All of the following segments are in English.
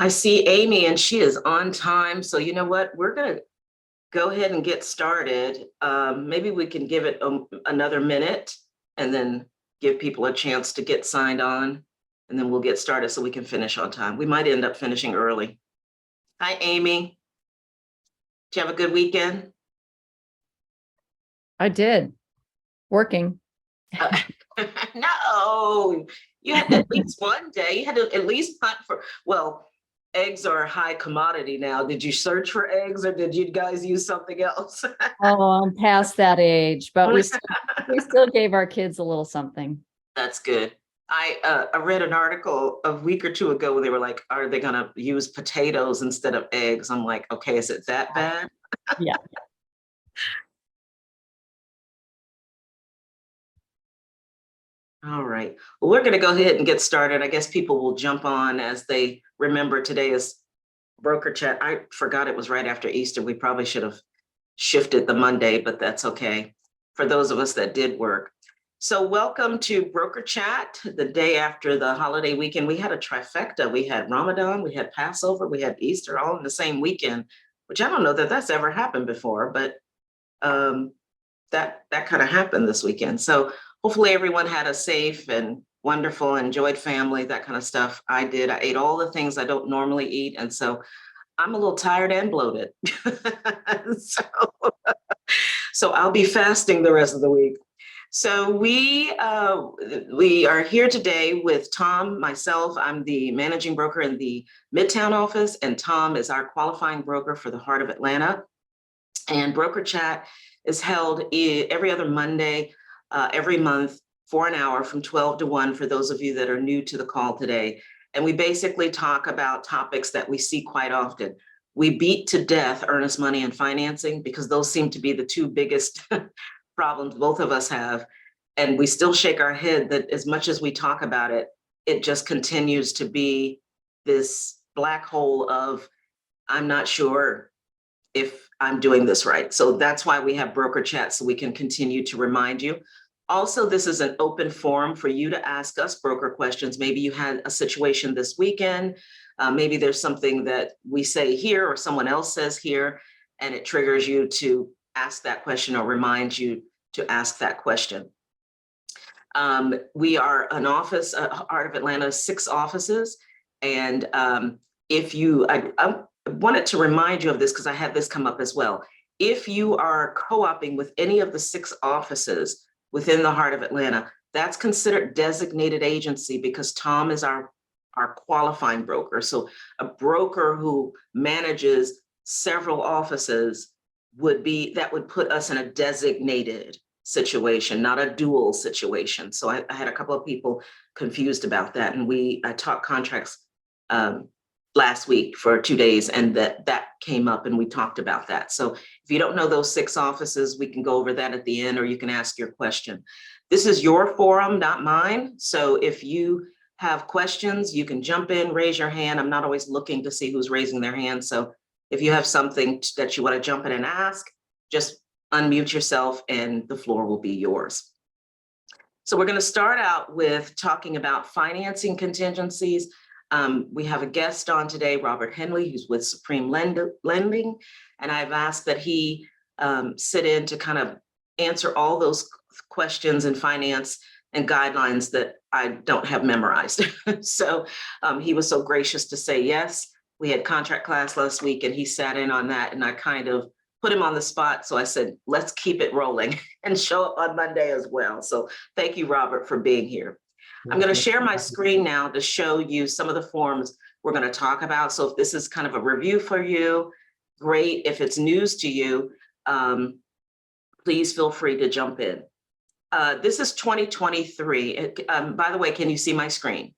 I see Amy and she is on time. So you know what? We're going to go ahead and get started. Maybe we can give it another minute and then give people a chance to get signed on. And then we'll get started so we can finish on time. We might end up finishing early. Hi, Amy. Did you have a good weekend? I did. Working. No, you had at least one day. You had to at least hunt for, well, eggs are a high commodity now. Did you search for eggs or did you guys use something else? Oh, I'm past that age, but we still gave our kids a little something. That's good. I read an article a week or two ago where they were like, are they going to use potatoes instead of eggs? I'm like, okay, is it that bad? Yeah. All right. Well, we're going to go ahead and get started. I guess people will jump on as they remember today is broker chat. I forgot it was right after Easter. We probably should have shifted the Monday, but that's okay for those of us that did work. So welcome to Broker Chat, the day after the holiday weekend. We had a trifecta. We had Ramadan, we had Passover, we had Easter all in the same weekend, which I don't know that that's ever happened before, but that kind of happened this weekend. So hopefully everyone had a safe and wonderful, enjoyed family, that kind of stuff. I did. I ate all the things I don't normally eat. And so I'm a little tired and bloated. So I'll be fasting the rest of the week. So we are here today with Tom, myself. I'm the managing broker in the Midtown office, and Tom is our qualifying broker for the Heart of Atlanta. And Broker Chat is held every other Monday, every month for an hour from 12 to 1 for those of you that are new to the call today. And we basically talk about topics that we see quite often. We beat to death earnest money and financing because those seem to be the two biggest problems both of us have. And we still shake our head that as much as we talk about it, it just continues to be this black hole of, I'm not sure if I'm doing this right. So that's why we have Broker Chat, so we can continue to remind you. Also, this is an open forum for you to ask us broker questions. Maybe you had a situation this weekend. Maybe there's something that we say here or someone else says here, and it triggers you to ask that question or reminds you to ask that question. We are an office, Heart of Atlanta, 6 offices. And if you, I wanted to remind you of this because I had this come up as well. If you are co-oping with any of the 6 offices within the Heart of Atlanta, that's considered designated agency because Tom is our qualifying broker. So a broker who manages several offices would put us in a designated situation, not a dual situation. So I had a couple of people confused about that. And I taught contracts last week for 2 days, and that came up and we talked about that. So if you don't know those 6 offices, we can go over that at the end, or you can ask your question. This is your forum, not mine. So if you have questions, you can jump in, raise your hand. I'm not always looking to see who's raising their hand. So if you have something that you want to jump in and ask, just unmute yourself and the floor will be yours. So we're going to start out with talking about financing contingencies. We have a guest on today, Robert Henley, who's with Supreme Lending, and I've asked that he sit in to kind of answer all those questions in finance and guidelines that I don't have memorized. So he was so gracious to say yes. We had contract class last week and he sat in on that, and I kind of put him on the spot. So I said, let's keep it rolling and show up on Monday as well. So thank you, Robert, for being here. I'm going to share my screen now to show you some of the forms we're going to talk about. So if this is kind of a review for you, great. If it's news to you, please feel free to jump in. This is 2023. By the way, can you see my screen?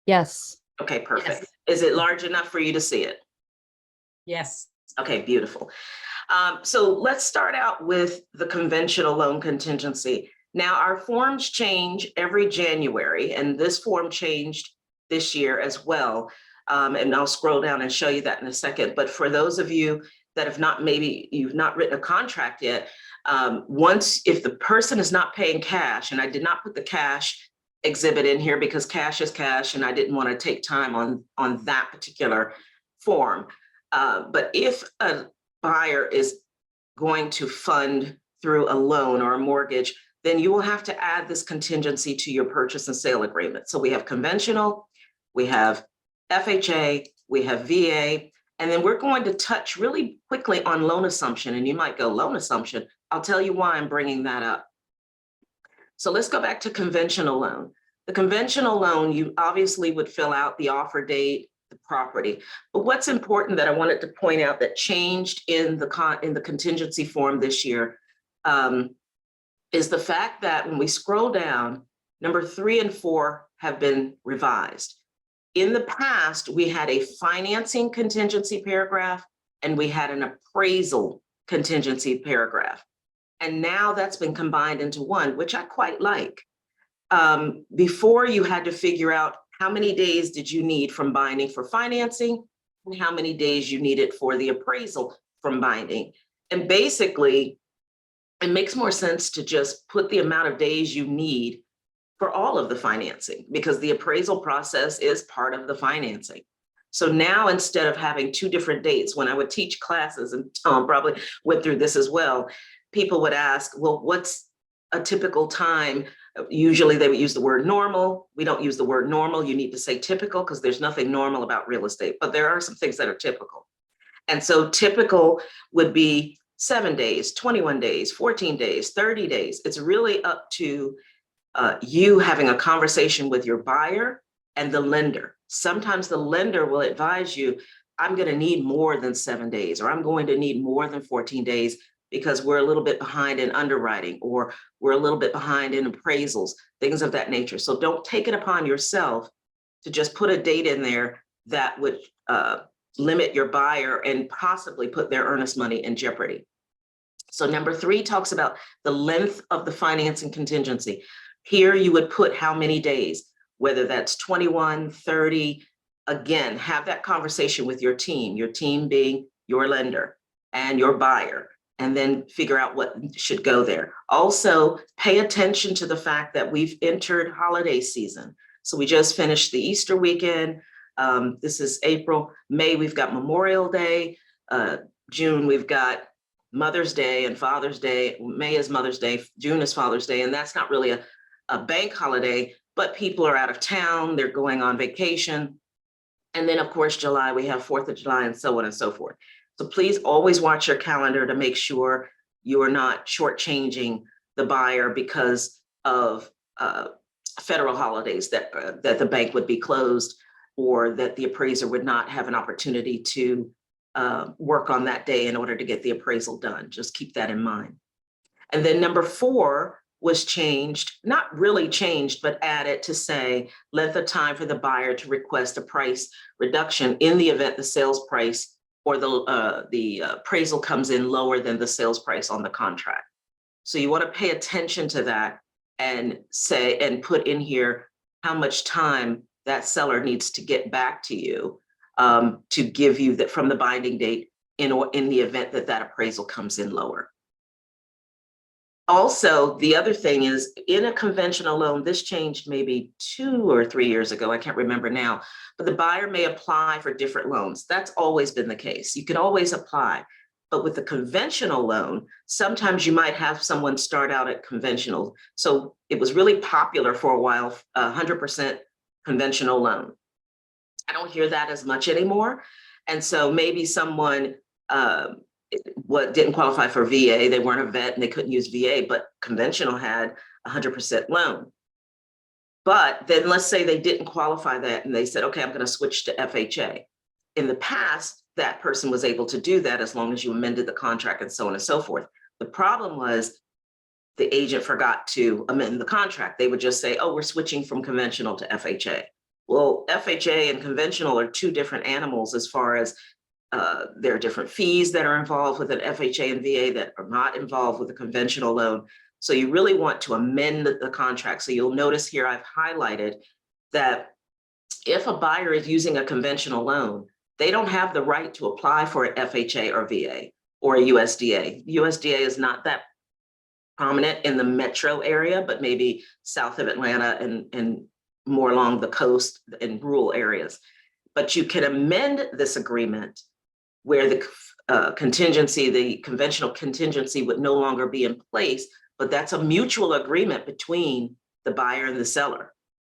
Yes. Okay, perfect. Yes. Is it large enough for you to see it? Yes. Okay, beautiful. So let's start out with the conventional loan contingency. Now, our forms change every January, and this form changed this year as well. And I'll scroll down and show you that in a second. But for those of you that have not, maybe you've not written a contract yet, if the person is not paying cash, and I did not put the cash exhibit in here because cash is cash, and I didn't want to take time on that particular form. But if a buyer is going to fund through a loan or a mortgage, then you will have to add this contingency to your purchase and sale agreement. So we have conventional, we have FHA, we have VA, and then we're going to touch really quickly on loan assumption. And you might go, loan assumption? I'll tell you why I'm bringing that up. So let's go back to conventional loan. The conventional loan, you obviously would fill out the offer date, the property. But what's important that I wanted to point out that changed in the contingency form this year is the fact that when we scroll down, number 3 and 4 have been revised. In the past, we had a financing contingency paragraph and we had an appraisal contingency paragraph. And now that's been combined into one, which I quite like. Before, you had to figure out how many days did you need from binding for financing and how many days you needed for the appraisal from binding. And basically, it makes more sense to just put the amount of days you need for all of the financing, because the appraisal process is part of the financing. So now, instead of having 2 different dates, when I would teach classes, and Tom probably went through this as well, people would ask, well, what's a typical time? Usually they would use the word normal. We don't use the word normal. You need to say typical, because there's nothing normal about real estate, but there are some things that are typical. And so typical would be 7 days, 21 days, 14 days, 30 days. It's really up to you having a conversation with your buyer and the lender. Sometimes the lender will advise you, I'm going to need more than 7 days, or I'm going to need more than 14 days because we're a little bit behind in underwriting, or we're a little bit behind in appraisals, things of that nature. So don't take it upon yourself to just put a date in there that would limit your buyer and possibly put their earnest money in jeopardy. So number 3 talks about the length of the financing contingency. Here you would put how many days, whether that's 21, 30. Again, have that conversation with your team being your lender and your buyer, and then figure out what should go there. Also, pay attention to the fact that we've entered holiday season. So we just finished the Easter weekend. This is April. May, we've got Memorial Day. June, we've got Mother's Day and Father's Day. May is Mother's Day, June is Father's Day, and that's not really a bank holiday, but people are out of town, they're going on vacation. And then of course, July, we have 4th of July and so on and so forth. So please always watch your calendar to make sure you are not shortchanging the buyer because of federal holidays that the bank would be closed, or that the appraiser would not have an opportunity to work on that day in order to get the appraisal done. Just keep that in mind. And then number 4 was changed, not really changed, but added to say length of time for the buyer to request a price reduction in the event the sales price or the appraisal comes in lower than the sales price on the contract. So you want to pay attention to that and say, and put in here how much time that seller needs to get back to you to give you that from the binding date in the event that that appraisal comes in lower. Also, the other thing is, in a conventional loan, this changed maybe 2 or 3 years ago, I can't remember now, but the buyer may apply for different loans. That's always been the case. You can always apply. But with the conventional loan, sometimes you might have someone start out at conventional. So it was really popular for a while, 100% conventional loan. I don't hear that as much anymore. And so maybe someone didn't qualify for VA, they weren't a vet and they couldn't use VA, but conventional had 100% loan. But then let's say they didn't qualify that and they said, okay, I'm going to switch to FHA. In the past, that person was able to do that as long as you amended the contract and so on and so forth. The problem was the agent forgot to amend the contract. They would just say, oh, we're switching from conventional to FHA. Well, FHA and conventional are 2 different animals as far as there are different fees that are involved with an FHA and VA that are not involved with a conventional loan. So you really want to amend the contract. So you'll notice here I've highlighted that if a buyer is using a conventional loan, they don't have the right to apply for an FHA or VA or a USDA. USDA is not that prominent in the metro area, but maybe south of Atlanta and more along the coast in rural areas. But you can amend this agreement where the contingency, the conventional contingency would no longer be in place, but that's a mutual agreement between the buyer and the seller.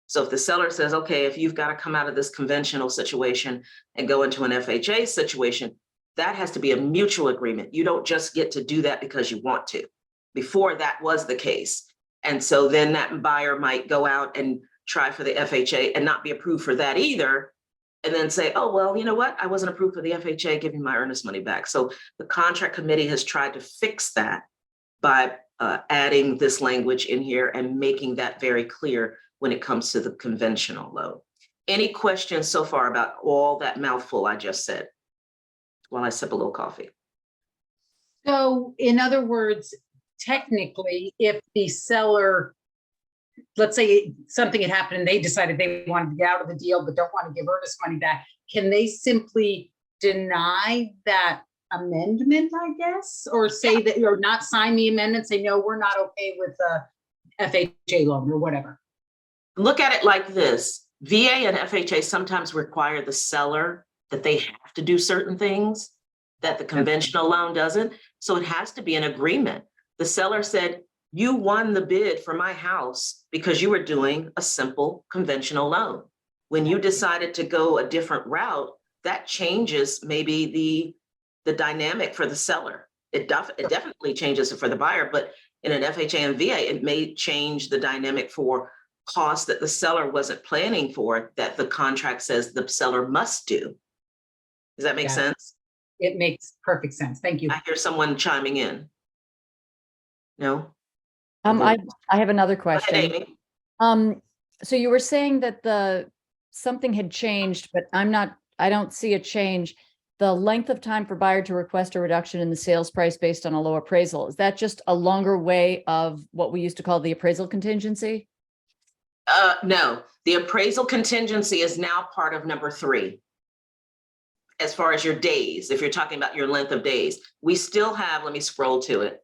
So if the seller says, okay, if you've got to come out of this conventional situation and go into an FHA situation, that has to be a mutual agreement. You don't just get to do that because you want to. Before that was the case. And so then that buyer might go out and try for the FHA and not be approved for that either. And then say, oh, well, you know what? I wasn't approved for the FHA, give me my earnest money back. So the contract committee has tried to fix that by adding this language in here and making that very clear when it comes to the conventional loan. Any questions so far about all that mouthful I just said while I sip a little coffee? So in other words, technically, if the seller, let's say something had happened and they decided they wanted to get out of the deal but don't want to give earnest money back, can they simply deny that amendment, I guess, or say that you're not sign the amendment, say, no, we're not okay with the FHA loan or whatever? Look at it like this. VA and FHA sometimes require the seller that they have to do certain things that the conventional loan doesn't. So it has to be an agreement. The seller said, you won the bid for my house because you were doing a simple conventional loan. When you decided to go a different route, that changes maybe the dynamic for the seller. It definitely changes it for the buyer, but in an FHA and VA, it may change the dynamic for costs that the seller wasn't planning for, that the contract says the seller must do. Does that make sense? It makes perfect sense. Thank you. I hear someone chiming in. No? I have another Go ahead, question. Amy. So you were saying that something had changed, but I don't see a change. The length of time for buyer to request a reduction in the sales price based on a low appraisal. Is that just a longer way of what we used to call the appraisal contingency? No, the appraisal contingency is now part of number 3. As far as your days, if you're talking about your length of days, we still have, let me scroll to it.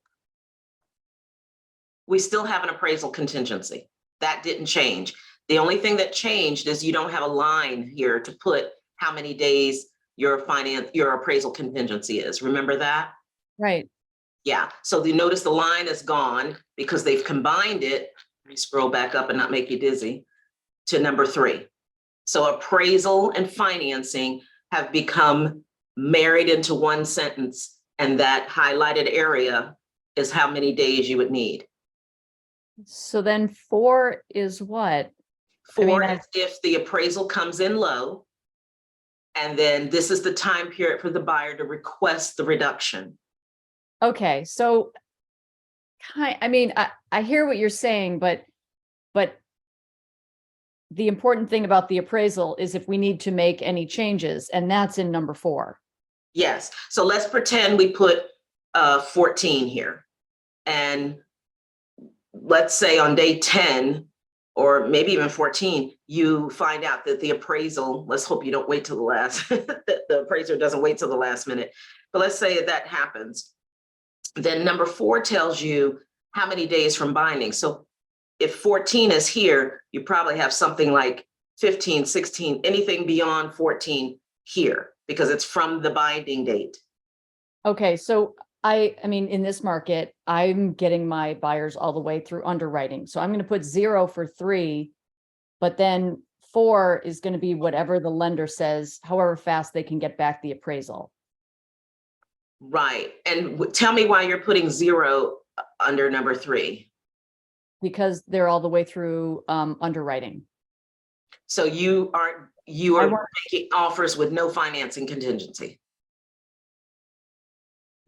We still have an appraisal contingency. That didn't change. The only thing that changed is you don't have a line here to put how many days your appraisal contingency is. Remember that? Right. Yeah. So you notice the line is gone because they've combined it. Let me scroll back up and not make you dizzy to number 3. So appraisal and financing have become married into one sentence, and that highlighted area is how many days you would need. So then 4 is what? 4 is if the appraisal comes in low, and then this is the time period for the buyer to request the reduction. Okay, so I hear what you're saying, but the important thing about the appraisal is if we need to make any changes, and that's in number 4. Yes. So let's pretend we put 14 here, and let's say on day 10 or maybe even 14, you find out that the appraisal, let's hope you don't wait till the last, that the appraiser doesn't wait till the last minute. But let's say that happens. Then number 4 tells you how many days from binding. So if 14 is here, you probably have something like 15, 16, anything beyond 14 here, because it's from the binding date. Okay, so I mean, in this market, I'm getting my buyers all the way through underwriting. So I'm going to put 0 for 3, but then 4 is going to be whatever the lender says, however fast they can get back the appraisal. Right. And tell me why you're putting 0 under number 3. Because they're all the way through underwriting. So you are making offers with no financing contingency.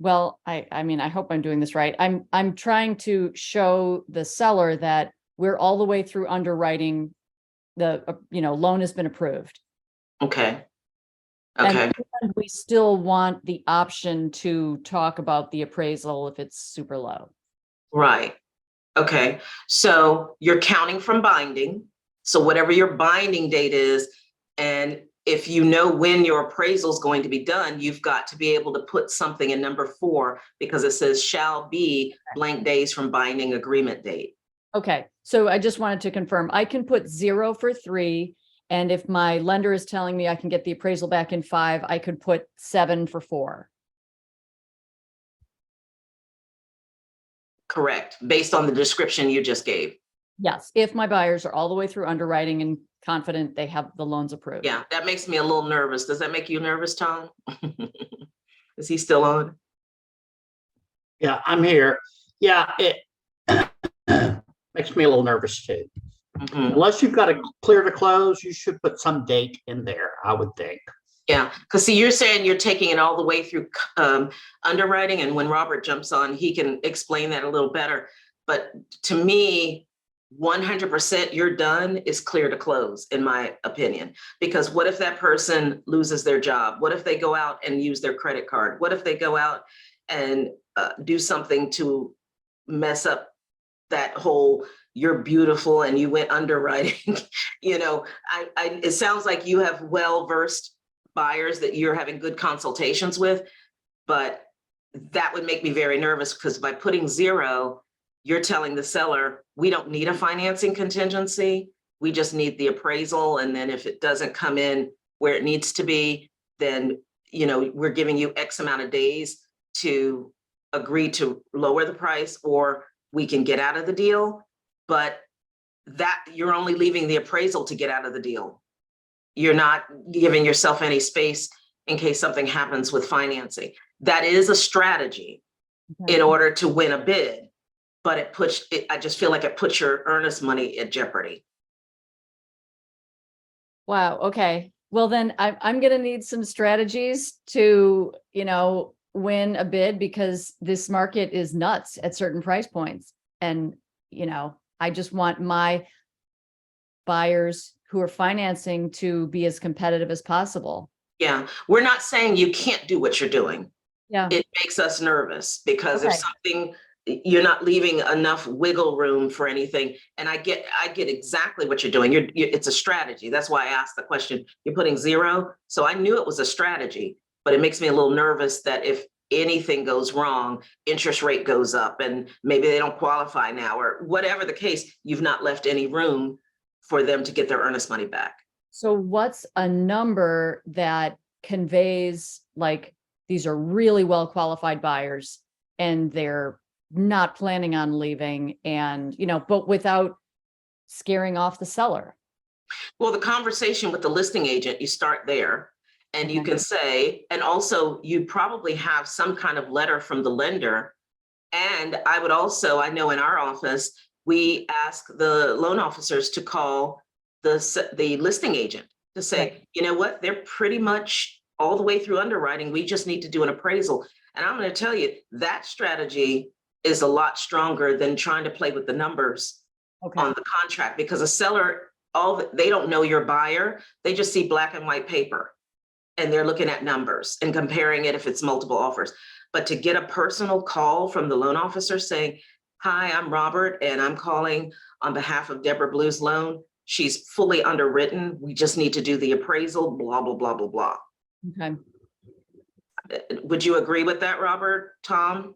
Well, I mean, I hope I'm doing this right. I'm trying to show the seller that we're all the way through underwriting. The loan has been approved. Okay. Okay. And we still want the option to talk about the appraisal if it's super low. Right. Okay. So you're counting from binding. So whatever your binding date is, and if you know when your appraisal is going to be done, you've got to be able to put something in number 4 because it says shall be blank days from binding agreement date. Okay, so I just wanted to confirm, I can put 0 for 3. And if my lender is telling me I can get the appraisal back in 5, I could put 7 for 4. Correct, based on the description you just gave. Yes, if my buyers are all the way through underwriting and confident they have the loans approved. Yeah, that makes me a little nervous. Does that make you nervous, Tom? Is he still on? Yeah, I'm here. Yeah, it makes me a little nervous too. Mhm. Unless you've got a clear to close, you should put some date in there, I would think. Yeah, because see, you're saying you're taking it all the way through underwriting, and when Robert jumps on, he can explain that a little better. But to me, 100% you're done is clear to close, in my opinion. Because what if that person loses their job? What if they go out and use their credit card? What if they go out and do something to mess up that whole "you're beautiful" and you went underwriting? You know, it sounds like you have well-versed buyers that you're having good consultations with, but that would make me very nervous because by putting 0, you're telling the seller, we don't need a financing contingency. We just need the appraisal. And then if it doesn't come in where it needs to be, then, you know, we're giving you X amount of days to agree to lower the price, or we can get out of the deal. But that you're only leaving the appraisal to get out of the deal. You're not giving yourself any space in case something happens with financing. That is a strategy in order to win a bid, but I just feel like it puts your earnest money at jeopardy. Wow. Okay. Well, then I'm going to need some strategies to, you know, win a bid, because this market is nuts at certain price points. And, you know, I just want my buyers who are financing to be as competitive as possible. Yeah, we're not saying you can't do what you're doing. Yeah. It makes us nervous because if Okay. something, you're not leaving enough wiggle room for anything. And I get exactly what you're doing. It's a strategy. That's why I asked the question. You're putting 0. So I knew it was a strategy, but it makes me a little nervous that if anything goes wrong, interest rate goes up and maybe they don't qualify now, or whatever the case, you've not left any room for them to get their earnest money back. So what's a number that conveys like these are really well qualified buyers and they're not planning on leaving, and, you know, but without scaring off the seller? Well, the conversation with the listing agent, you start there and you Okay. can say, and also you probably have some kind of letter from the lender. And I would also, I know in our office, we ask the loan officers to call the listing agent to say, Right. you know what, they're pretty much all the way through underwriting. We just need to do an appraisal. And I'm going to tell you that strategy is a lot stronger than trying to play with the numbers Okay. on the contract, because a seller, they don't know your buyer. They just see black and white paper and they're looking at numbers and comparing it if it's multiple offers. But to get a personal call from the loan officer saying, hi, I'm Robert and I'm calling on behalf of Deborah Blue's loan. She's fully underwritten. We just need to do the appraisal, blah, blah, blah, blah, blah. Okay. Would you agree with that, Robert, Tom?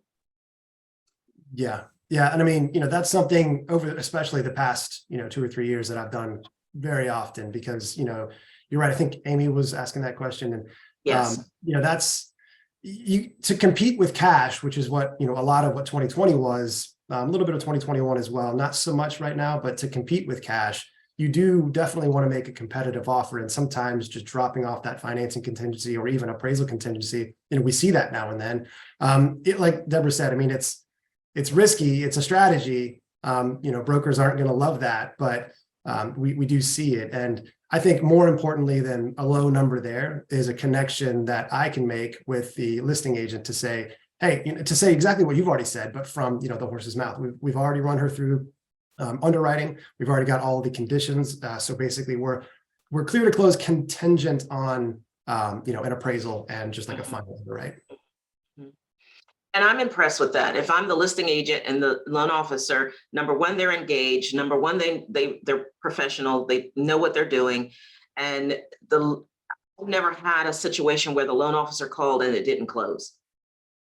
Yeah. Yeah. And I mean, you know, that's something over, especially the past, you know, 2 or 3 years that I've done very often, because, you know, you're right. I think Amy was asking that question, and, Yes. you know, that's to compete with cash, which is what, you know, a lot of what 2020 was, a little bit of 2021 as well, not so much right now, but to compete with cash, you do definitely want to make a competitive offer. And sometimes just dropping off that financing contingency or even appraisal contingency, you know, we see that now and then. Like Deborah said, I mean, it's risky, it's a strategy. You know, brokers aren't going to love that, but we do see it. And I think more importantly than a low number there is a connection that I can make with the listing agent to say, hey, you know, to say exactly what you've already said, but from, you know, the horse's mouth. We've already run her through underwriting. We've already got all of the conditions. So basically we're clear to close contingent on, you know, an appraisal and just like a final, right? And I'm impressed with that. If I'm the listing agent and the loan officer, number one, they're engaged. Number one, they're professional. They know what they're doing. And I've never had a situation where the loan officer called and it didn't close.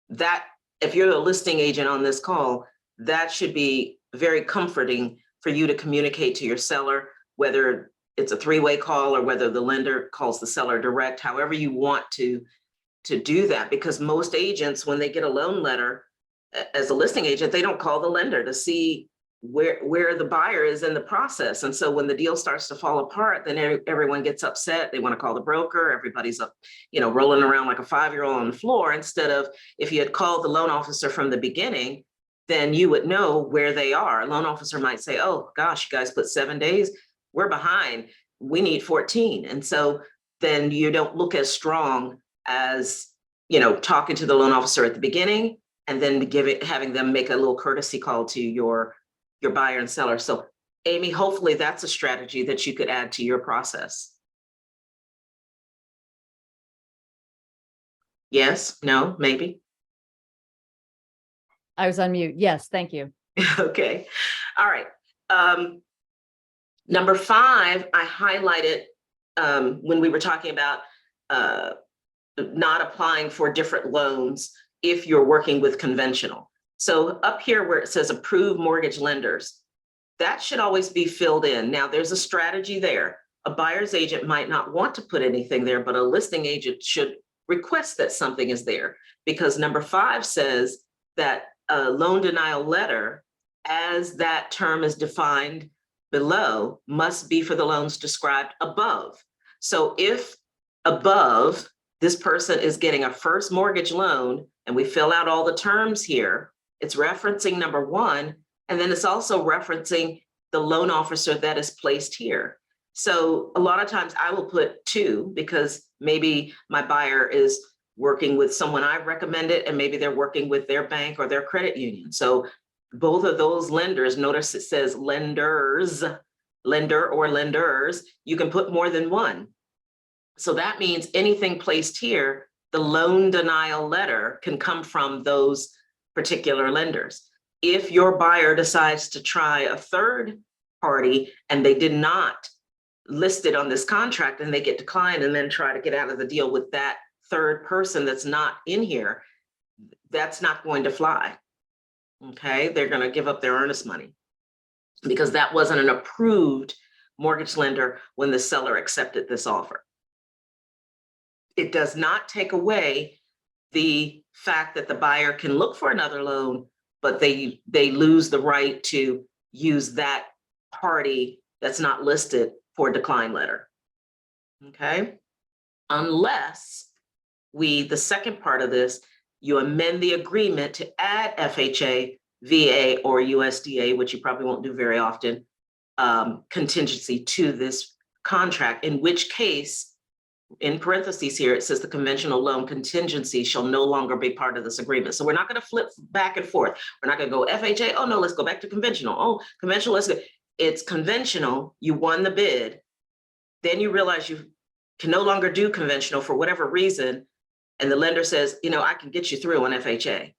That, if you're a listing agent on this call, that should be very comforting for you to communicate to your seller, whether it's a three-way call or whether the lender calls the seller direct, however you want to do that, because most agents, when they get a loan letter as a listing agent, they don't call the lender to see where the buyer is in the process. And so when the deal starts to fall apart, then everyone gets upset. They want to call the broker. Everybody's up, rolling around like a 5-year-old on the floor, instead of, if you had called the loan officer from the beginning, then you would know where they are. A loan officer might say, oh gosh, you guys put 7 days, we're behind, we need 14. And so then you don't look as strong as, talking to the loan officer at the beginning and then having them make a little courtesy call to your buyer and seller. So Amy, hopefully that's a strategy that you could add to your process. Yes, no, maybe. I was on mute. Yes, thank you. Okay. All right. Number 5, I highlighted when we were talking about not applying for different loans if you're working with conventional. So up here where it says approved mortgage lenders, that should always be filled in. Now there's a strategy there. A buyer's agent might not want to put anything there, but a listing agent should request that something is there, because number 5 says that a loan denial letter, as that term is defined below, must be for the loans described above. So if above, this person is getting a first mortgage loan and we fill out all the terms here, it's referencing number 1, and then it's also referencing the loan officer that is placed here. So a lot of times I will put 2, because maybe my buyer is working with someone I've recommended, and maybe they're working with their bank or their credit union. So both of those lenders, notice it says lenders, lender or lenders, you can put more than 1. So that means anything placed here, the loan denial letter can come from those particular lenders. If your buyer decides to try a third party and they did not list it on this contract and they get declined and then try to get out of the deal with that third person that's not in here, that's not going to fly. Okay, they're going to give up their earnest money because that wasn't an approved mortgage lender when the seller accepted this offer. It does not take away the fact that the buyer can look for another loan, but they lose the right to use that party that's not listed for a decline letter. Okay, unless the second part of this, you amend the agreement to add FHA, VA, or USDA, which you probably won't do very often, contingency to this contract, in which case, in parentheses here, it says the conventional loan contingency shall no longer be part of this agreement. So we're not going to flip back and forth. We're not going to go FHA. Oh no, let's go back to conventional. Oh, conventional, let's go. It's conventional. You won the bid. Then you realize you can no longer do conventional for whatever reason. And the lender says, I can get you through on FHA.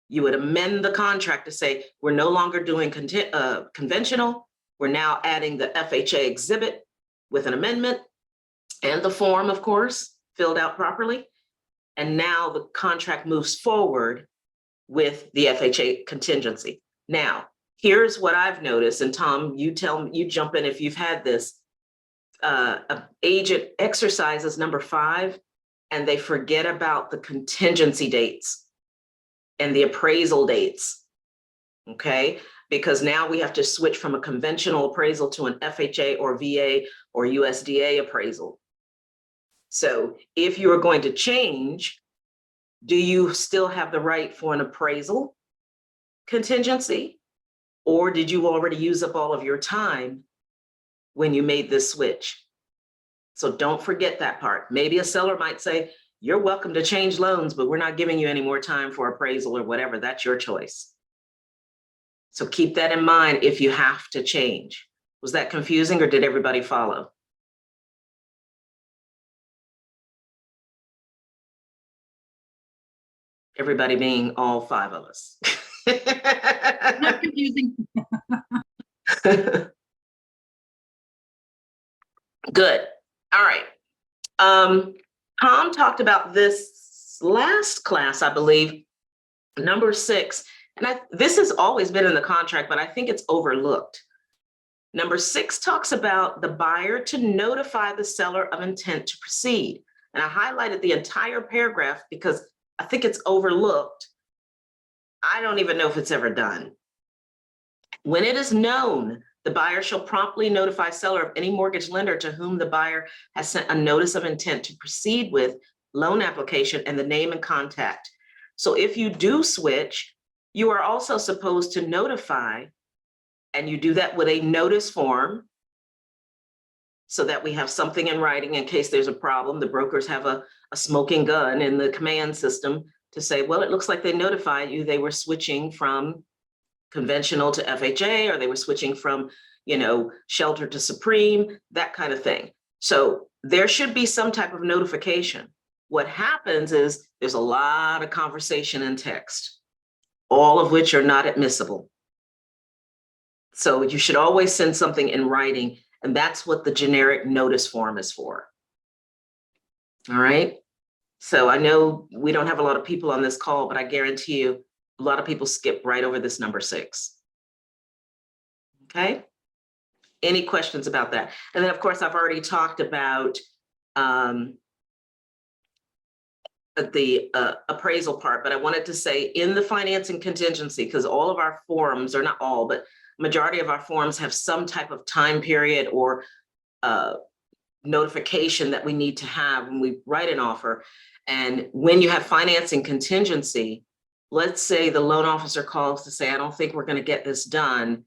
You would amend the contract to say, we're no longer doing conventional. We're now adding the FHA exhibit with an amendment, and the form, of course, filled out properly. And now the contract moves forward with the FHA contingency. Now, here's what I've noticed, and Tom, you jump in if you've had this. An agent exercises number 5, and they forget about the contingency dates and the appraisal dates, okay? Because now we have to switch from a conventional appraisal to an FHA or VA or USDA appraisal. So if you are going to change, do you still have the right for an appraisal contingency? Or did you already use up all of your time when you made this switch? So don't forget that part. Maybe a seller might say, you're welcome to change loans, but we're not giving you any more time for appraisal or whatever. That's your choice. So keep that in mind if you have to change. Was that confusing or did everybody follow? Everybody being all 5 of us. Not confusing. Good. All right. Tom talked about this last class, I believe, number 6. And this has always been in the contract, but I think it's overlooked. Number 6 talks about the buyer to notify the seller of intent to proceed. And I highlighted the entire paragraph because I think it's overlooked. I don't even know if it's ever done. When it is known, the buyer shall promptly notify seller of any mortgage lender to whom the buyer has sent a notice of intent to proceed with loan application and the name and contact. So if you do switch, you are also supposed to notify, and you do that with a notice form so that we have something in writing in case there's a problem. The brokers have a smoking gun in the command system to say, well, it looks like they notified you they were switching from conventional to FHA, or they were switching from, shelter to Supreme, that kind of thing. So there should be some type of notification. What happens is there's a lot of conversation in text, all of which are not admissible. So you should always send something in writing, and that's what the generic notice form is for. All right. So I know we don't have a lot of people on this call, but I guarantee you a lot of people skip right over this number 6. Okay. Any questions about that? And then, of course, I've already talked about the appraisal part, but I wanted to say in the financing contingency, because all of our forms, or not all, but majority of our forms have some type of time period or notification that we need to have when we write an offer. And when you have financing contingency, let's say the loan officer calls to say, I don't think we're going to get this done.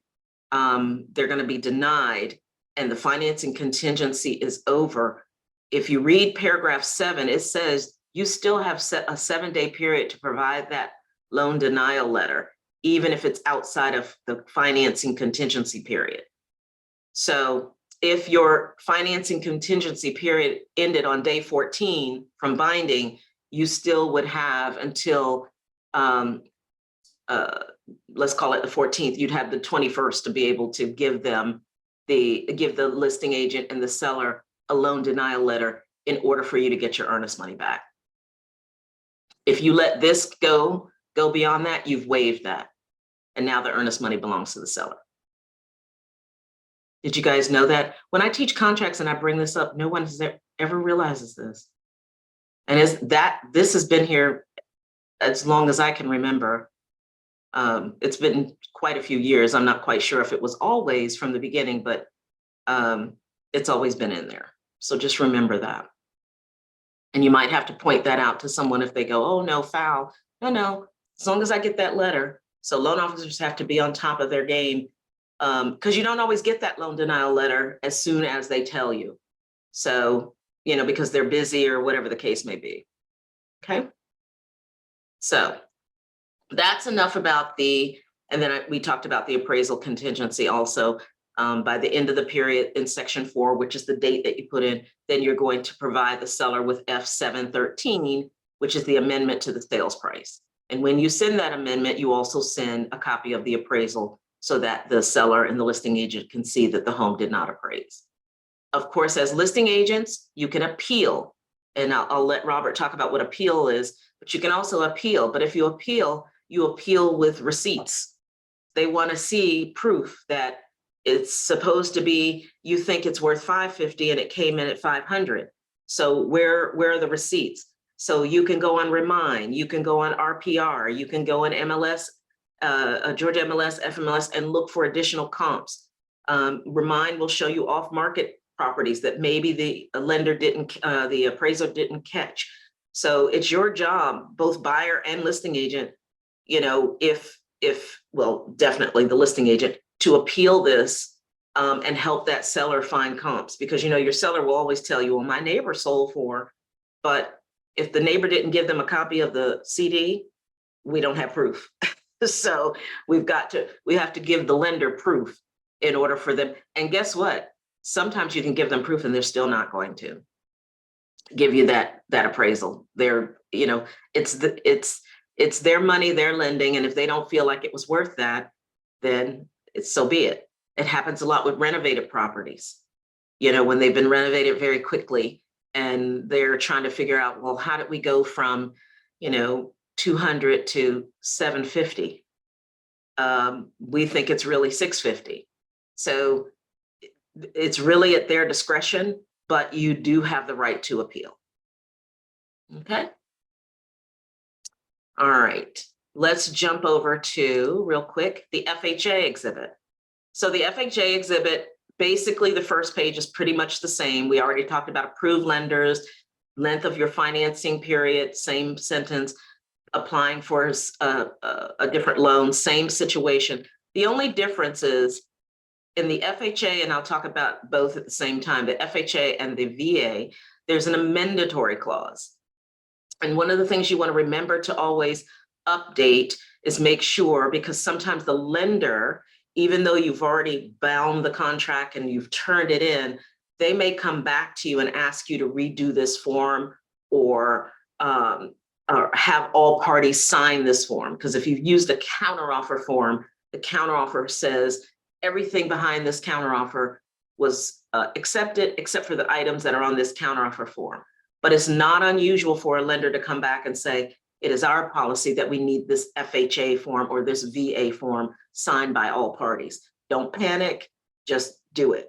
They're going to be denied, and the financing contingency is over. If you read paragraph 7, it says you still have set a 7-day period to provide that loan denial letter, even if it's outside of the financing contingency period. So if your financing contingency period ended on day 14 from binding, you still would have until, let's call it the 14th, you'd have the 21st to be able to give the listing agent and the seller a loan denial letter in order for you to get your earnest money back. If you let this go beyond that, you've waived that. And now the earnest money belongs to the seller. Did you guys know that? When I teach contracts and I bring this up, no one ever realizes this. And this has been here as long as I can remember. It's been quite a few years. I'm not quite sure if it was always from the beginning, but it's always been in there. So just remember that. And you might have to point that out to someone if they go, oh, no, foul. No, as long as I get that letter. So loan officers have to be on top of their game, because you don't always get that loan denial letter as soon as they tell you. So, because they're busy or whatever the case may be. Okay. So that's enough about and then we talked about the appraisal contingency also. By the end of the period in section 4, which is the date that you put in, then you're going to provide the seller with F713, which is the amendment to the sales price. And when you send that amendment, you also send a copy of the appraisal so that the seller and the listing agent can see that the home did not appraise. Of course, as listing agents, you can appeal. And I'll let Robert talk about what appeal is, but you can also appeal. But if you appeal with receipts. They want to see proof that it's supposed to be, you think it's worth $550 and it came in at $500. So where are the receipts? So you can go on Remind, you can go on RPR, you can go on MLS, Georgia MLS, FMLS, and look for additional comps. Remind will show you off-market properties that maybe the lender didn't, the appraiser didn't catch. So it's your job, both buyer and listing agent, well, definitely the listing agent, to appeal this and help that seller find comps, because your seller will always tell you, well, my neighbor sold for, but if the neighbor didn't give them a copy of the CD, we don't have proof. So we have to give the lender proof in order for them. And guess what? Sometimes you can give them proof and they're still not going to give you that appraisal. They're, it's their money, they're lending. And if they don't feel like it was worth that, then so be it. It happens a lot with renovated properties. When they've been renovated very quickly and they're trying to figure out, well, how did we go from, 200 to 750? We think it's really 650. So it's really at their discretion, but you do have the right to appeal. Okay. All right, let's jump over to, real quick, the FHA exhibit. So the FHA exhibit, basically the first page is pretty much the same. We already talked about approved lenders, length of your financing period, same sentence, applying for a different loan, same situation. The only difference is in the FHA, and I'll talk about both at the same time, the FHA and the VA, there's an amendatory clause. And one of the things you want to remember to always update is make sure, because sometimes the lender, even though you've already bound the contract and you've turned it in, they may come back to you and ask you to redo this form or have all parties sign this form. Because if you've used a counteroffer form, the counteroffer says everything behind this counteroffer was accepted except for the items that are on this counteroffer form. But it's not unusual for a lender to come back and say, it is our policy that we need this FHA form or this VA form signed by all parties. Don't panic, just do it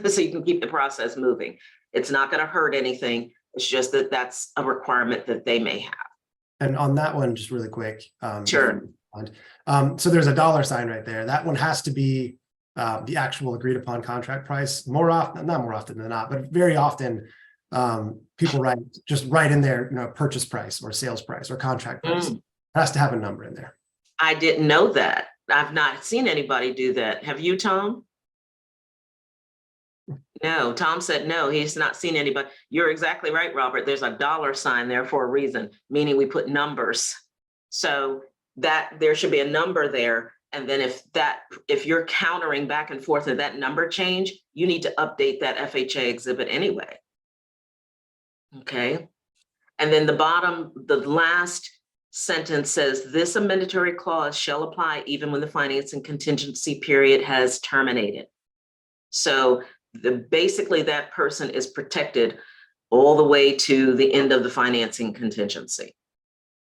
so you can keep the process moving. It's not going to hurt anything. It's just that that's a requirement that they may have. And on that one, just really quick. Sure. So there's a dollar sign right there. That one has to be the actual agreed upon contract price. More often, not more often than not, but very often, people write in there, purchase price or sales price or contract price. It has to have a number in there. I didn't know that. I've not seen anybody do that. Have you, Tom? No, Tom said no, he's not seen anybody. You're exactly right, Robert. There's a dollar sign there for a reason, meaning we put numbers. So that there should be a number there. And then if you're countering back and forth of that number change, you need to update that FHA exhibit anyway. Okay. And then the last sentence says, this amendatory clause shall apply even when the financing contingency period has terminated. So basically that person is protected all the way to the end of the financing contingency.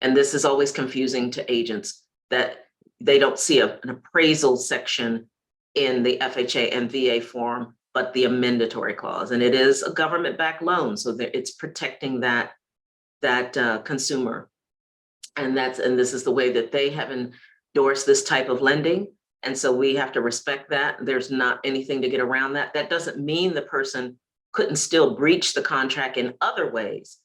And this is always confusing to agents that they don't see an appraisal section in the FHA and VA form, but the amendatory clause. And it is a government-backed loan, so that it's protecting that consumer. And this is the way that they have endorsed this type of lending. And so we have to respect that. There's not anything to get around that. That doesn't mean the person couldn't still breach the contract in other ways.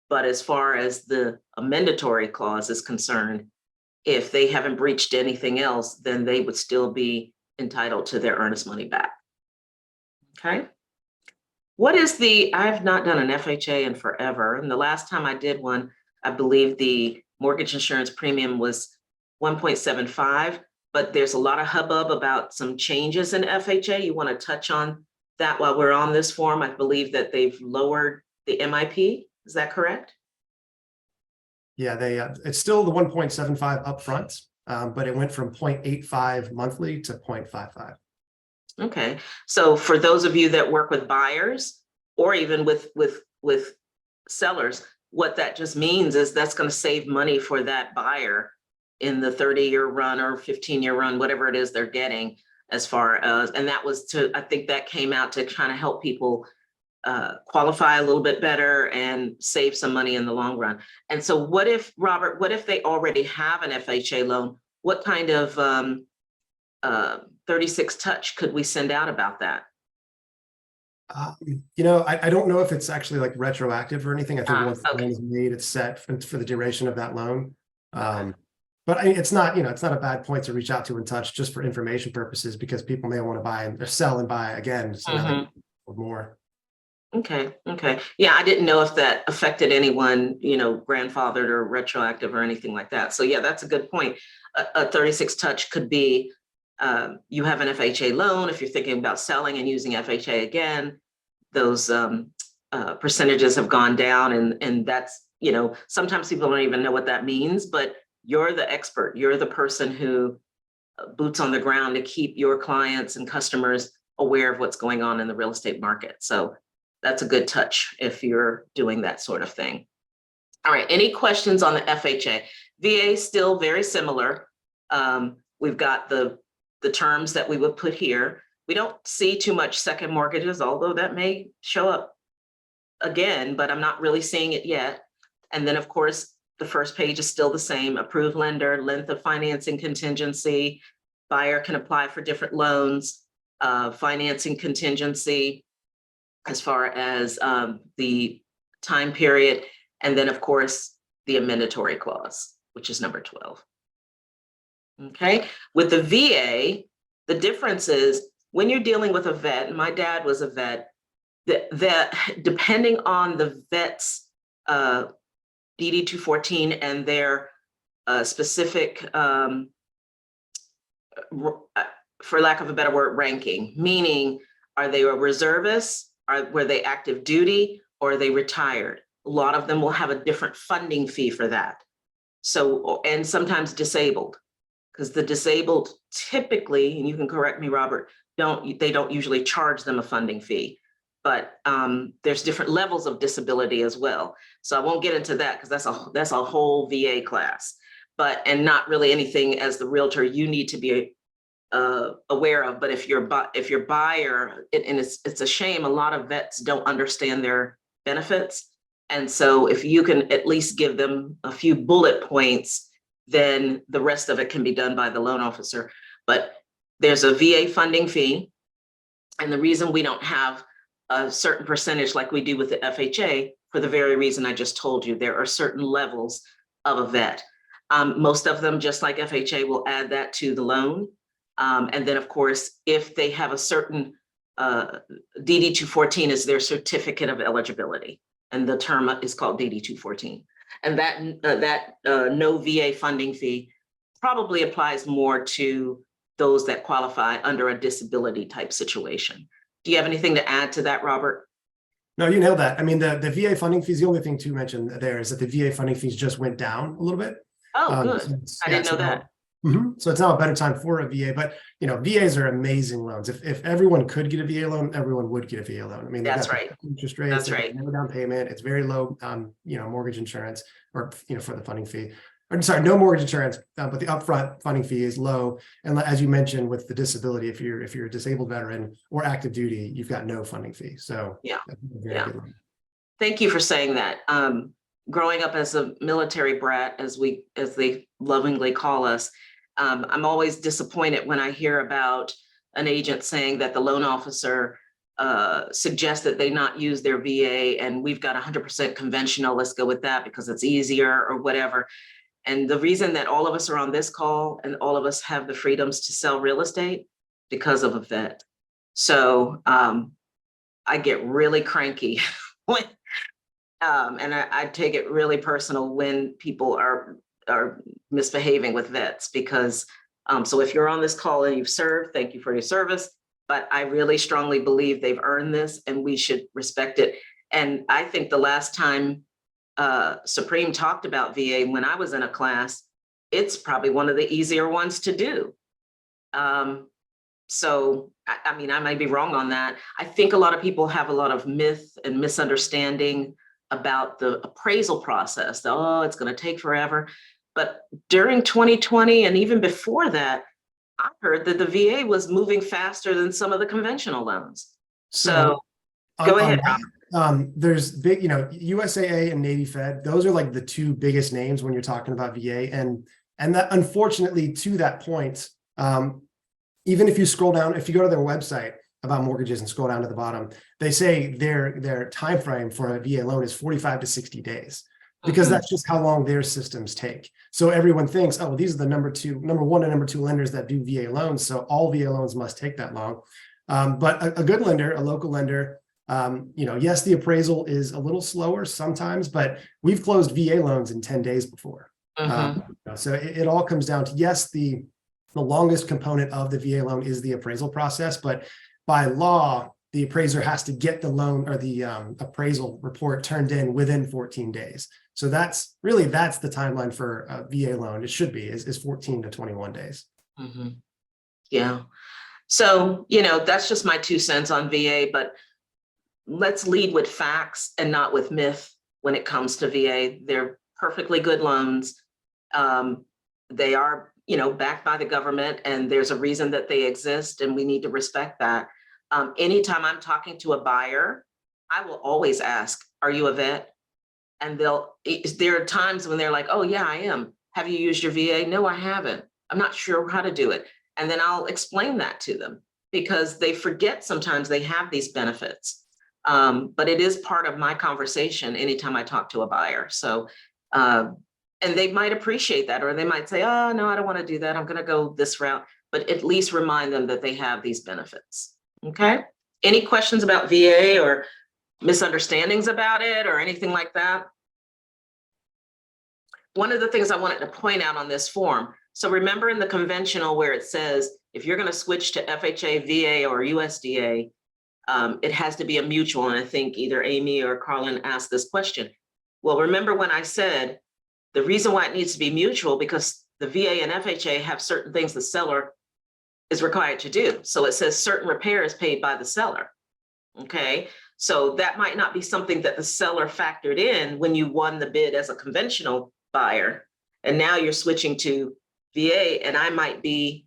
But as far as the amendatory clause is concerned, if they haven't breached anything else, then they would still be entitled to their earnest money back. Okay. I've not done an FHA in forever. And the last time I did one, I believe the mortgage insurance premium was 1.75, but there's a lot of hubbub about some changes in FHA. You want to touch on that while we're on this form? I believe that they've lowered the MIP. Is that correct? Yeah, it's still the 1.75 upfront, but it went from 0.85 monthly to 0.55. Okay, so for those of you that work with buyers or even with sellers, what that just means is that's going to save money for that buyer in the 30-year run or 15-year run, whatever it is they're getting, as far as, and that was I think that came out to kind of help people qualify a little bit better and save some money in the long run. And so what if, Robert, what if they already have an FHA loan? What kind of 36 touch could we send out about that? I don't know if it's actually like retroactive or anything. I think once the okay. loan is made, it's set for the duration of that loan. But it's not, it's not a bad point to reach out to and touch just for information purposes, because people may want to buy or sell and buy again. So or more. Okay. Yeah, I didn't know if that affected anyone, grandfathered or retroactive or anything like that. So yeah, that's a good point. A 36 touch could be, you have an FHA loan. If you're thinking about selling and using FHA again, those percentages have gone down, and that's, sometimes people don't even know what that means, but you're the expert. You're the person who boots on the ground to keep your clients and customers aware of what's going on in the real estate market. So that's a good touch if you're doing that sort of thing. All right, any questions on the FHA? VA is still very similar. We've got the terms that we would put here. We don't see too much second mortgages, although that may show up again, but I'm not really seeing it yet. And then of course, the first page is still the same: approved lender, length of financing contingency, buyer can apply for different loans, financing contingency as far as the time period, and then of course, the amendatory clause, which is number 12. Okay, with the VA, the difference is when you're dealing with a vet, and my dad was a vet, that depending on the vet's DD 214 and their specific, for lack of a better word, ranking, meaning are they a reservist, were they active duty, or are they retired? A lot of them will have a different funding fee for that. So, and sometimes disabled, because the disabled typically, and you can correct me, Robert, they don't usually charge them a funding fee, but there's different levels of disability as well. So I won't get into that because that's a whole VA class, and not really anything as the realtor you need to be aware of. But if your buyer, and it's a shame, a lot of vets don't understand their benefits. And so if you can at least give them a few bullet points, then the rest of it can be done by the loan officer. But there's a VA funding fee. And the reason we don't have a certain percentage like we do with the FHA, for the very reason I just told you, there are certain levels of a vet. Most of them, just like FHA, will add that to the loan. And then of course, if they have a certain DD 214 is their certificate of eligibility. And the term is called DD 214. And that no VA funding fee probably applies more to those that qualify under a disability type situation. Do you have anything to add to that, Robert? No, you nailed that. I mean, the VA funding fees, the only thing to mention there is that the VA funding fees just went down a little bit. Oh, good. I didn't know that. So it's now a better time for a VA, but VAs are amazing loans. If everyone could get a VA loan, everyone would get a VA loan. I mean, that's right. Interest rates, that's right. No down payment. It's very low, mortgage insurance, or for the funding fee. I'm sorry, no mortgage insurance, but the upfront funding fee is low. And as you mentioned, with the disability, if you're a disabled veteran or active duty, you've got no funding fee. So yeah, good loan. Thank you for saying that. Growing up as a military brat, as they lovingly call us, I'm always disappointed when I hear about an agent saying that the loan officer suggested they not use their VA and we've got 100% conventional, let's go with that because it's easier or whatever. And the reason that all of us are on this call and all of us have the freedoms to sell real estate because of a vet. So I get really cranky when, and I take it really personal when people are misbehaving with vets, because so if you're on this call and you've served, thank you for your service, but I really strongly believe they've earned this and we should respect it. And I think the last time Supreme talked about VA when I was in a class, it's probably one of the easier ones to do. So I mean, I might be wrong on that. I think a lot of people have a lot of myth and misunderstanding about the appraisal process. Oh, it's going to take forever. But during 2020 and even before that, I heard that the VA was moving faster than some of the conventional loans. So go ahead, Rob. There's big, USAA and Navy Fed. Those are like the two biggest names when you're talking about VA. And that, unfortunately, to that point, even if you scroll down, if you go to their website about mortgages and scroll down to the bottom, they say their time frame for a VA loan is 45 to 60 days, because that's just how long their systems take. So everyone thinks, oh, well, these are the number one and number two lenders that do VA loans, so all VA loans must take that long. But a good lender, a local lender, yes, the appraisal is a little slower sometimes, but we've closed VA loans in 10 days before. So it all comes down to, yes, the longest component of the VA loan is the appraisal process, but by law, the appraiser has to get the loan or the appraisal report turned in within 14 days. So that's the timeline for a VA loan. It should be is 14 to 21 days. Yeah. So, that's just my 2 cents on VA, but let's lead with facts and not with myth when it comes to VA. They're perfectly good loans. They are, backed by the government, and there's a reason that they exist, and we need to respect that. Anytime I'm talking to a buyer, I will always ask, are you a vet? And there are times when they're like, oh yeah, I am. Have you used your VA? No, I haven't. I'm not sure how to do it. And then I'll explain that to them, because they forget sometimes they have these benefits. But it is part of my conversation anytime I talk to a buyer. So, and they might appreciate that, or they might say, oh, no, I don't want to do that. I'm going to go this route, but at least remind them that they have these benefits. Okay. Any questions about VA or misunderstandings about it or anything like that? One of the things I wanted to point out on this form. So remember in the conventional where it says, if you're going to switch to FHA, VA, or USDA, it has to be a mutual. And I think either Amy or Carlin asked this question. Well, remember when I said the reason why it needs to be mutual, because the VA and FHA have certain things the seller is required to do. So it says certain repair is paid by the seller. Okay, so that might not be something that the seller factored in when you won the bid as a conventional buyer. And now you're switching to VA, and I might be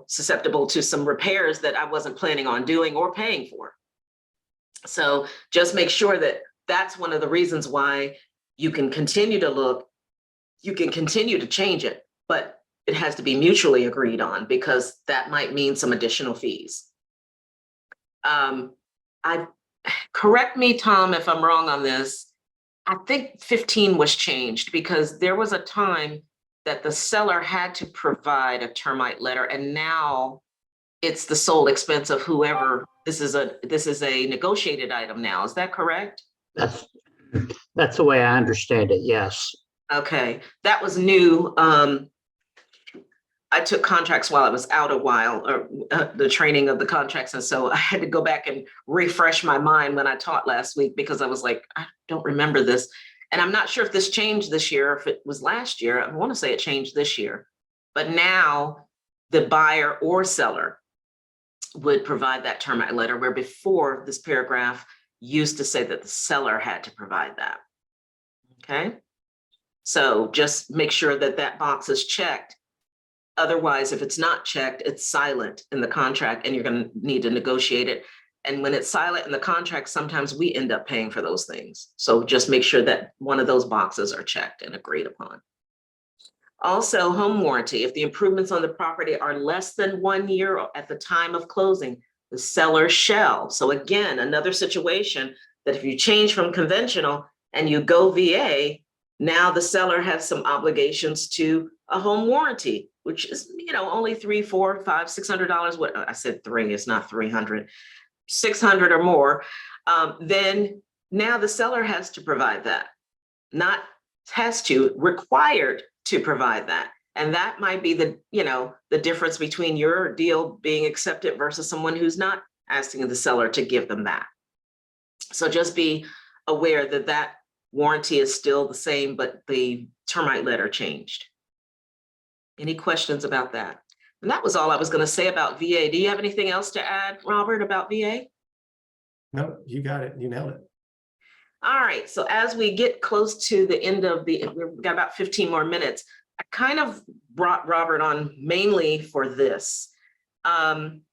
susceptible to some repairs that I wasn't planning on doing or paying for. So just make sure that that's one of the reasons why you can continue to look, you can continue to change it, but it has to be mutually agreed on, because that might mean some additional fees. Correct me, Tom, if I'm wrong on this. I think 15 was changed because there was a time that the seller had to provide a termite letter, and now it's the sole expense of whoever. This is a negotiated item now. Is that correct? That's the way I understand it. Yes. Okay, that was new. I took contracts while I was out a while, or the training of the contracts. And so I had to go back and refresh my mind when I taught last week, because I was like, I don't remember this. And I'm not sure if this changed this year, or if it was last year. I want to say it changed this year. But now the buyer or seller would provide that termite letter, where before this paragraph used to say that the seller had to provide that. Okay. So just make sure that that box is checked. Otherwise, if it's not checked, it's silent in the contract, and you're going to need to negotiate it. And when it's silent in the contract, sometimes we end up paying for those things. So just make sure that one of those boxes are checked and agreed upon. Also, home warranty. If the improvements on the property are less than 1 year at the time of closing, the seller shall. So again, another situation that if you change from conventional and you go VA, now the seller has some obligations to a home warranty, which is, only $300, $400, $500, $600. What I said, three, it's not 300, 600 or more. Then now the seller has to provide that, not has to, required to provide that. And that might be the difference between your deal being accepted versus someone who's not asking the seller to give them that. So just be aware that that warranty is still the same, but the termite letter changed. Any questions about that? And that was all I was going to say about VA. Do you have anything else to add, Robert, about VA? No, you got it. You nailed it. All right. So as we get close to the end of we've got about 15 more minutes. I kind of brought Robert on mainly for this. Tom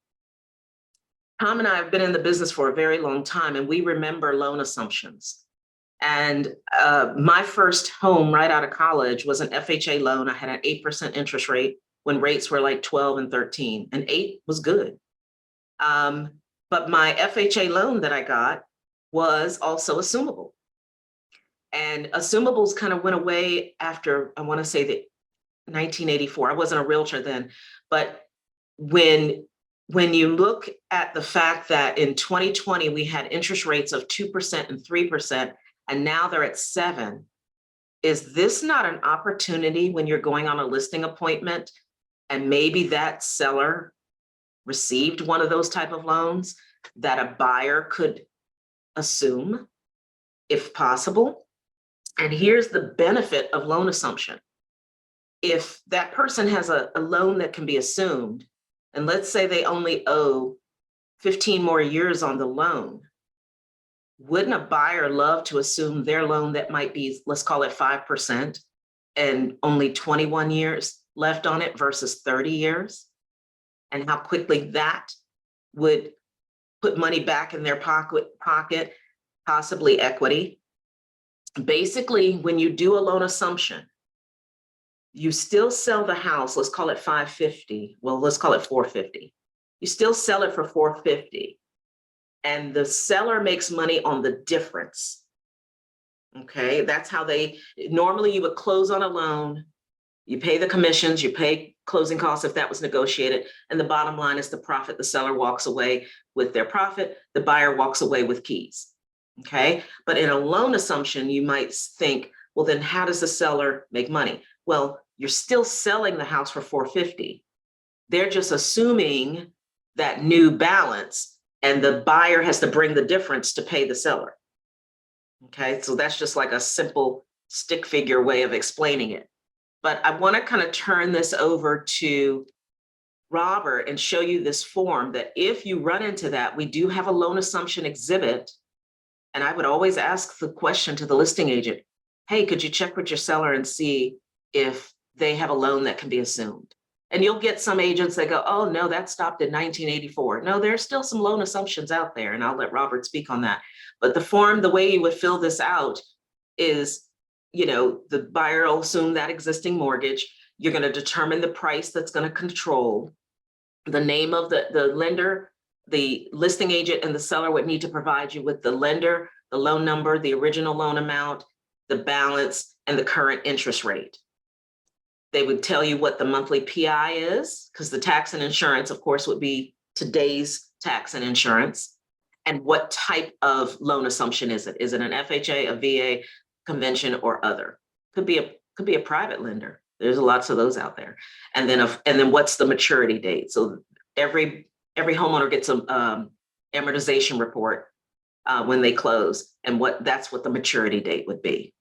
and I have been in the business for a very long time, and we remember loan assumptions. And my first home right out of college was an FHA loan. I had an 8% interest rate when rates were like 12 and 13, and 8 was good. But my FHA loan that I got was also assumable. And assumables kind of went away after, I want to say that 1984. I wasn't a realtor then, but when you look at the fact that in 2020, we had interest rates of 2% and 3%, and now they're at 7%. Is this not an opportunity when you're going on a listing appointment and maybe that seller received one of those type of loans that a buyer could assume if possible? And here's the benefit of loan assumption. If that person has a loan that can be assumed, and let's say they only owe 15 more years on the loan, wouldn't a buyer love to assume their loan that might be, let's call it 5%, and only 21 years left on it versus 30 years? And how quickly that would put money back in their pocket, possibly equity. Basically, when you do a loan assumption, you still sell the house, let's call it 550. Well, let's call it 450. You still sell it for 450. And the seller makes money on the difference. Okay, that's how normally you would close on a loan, you pay the commissions, you pay closing costs if that was negotiated, and the bottom line is the profit. The seller walks away with their profit, the buyer walks away with keys. Okay, but in a loan assumption, you might think, well, then how does the seller make money? Well, you're still selling the house for 450. They're just assuming that new balance, and the buyer has to bring the difference to pay the seller. Okay, so that's just like a simple stick figure way of explaining it. But I want to kind of turn this over to Robert and show you this form that if you run into that, we do have a loan assumption exhibit. And I would always ask the question to the listing agent, hey, could you check with your seller and see if they have a loan that can be assumed? And you'll get some agents that go, oh, no, that stopped in 1984. No, there's still some loan assumptions out there, and I'll let Robert speak on that. But the form, the way you would fill this out is, the buyer will assume that existing mortgage. You're going to determine the price that's going to control. The name of the lender, the listing agent, and the seller would need to provide you with the lender, the loan number, the original loan amount, the balance, and the current interest rate. They would tell you what the monthly PI is, because the tax and insurance, of course, would be today's tax and insurance. And what type of loan assumption is it? Is it an FHA, a VA, convention, or other? Could be a private lender. There's lots of those out there. And then what's the maturity date? So every homeowner gets a amortization report when they close, and that's what the maturity date would be.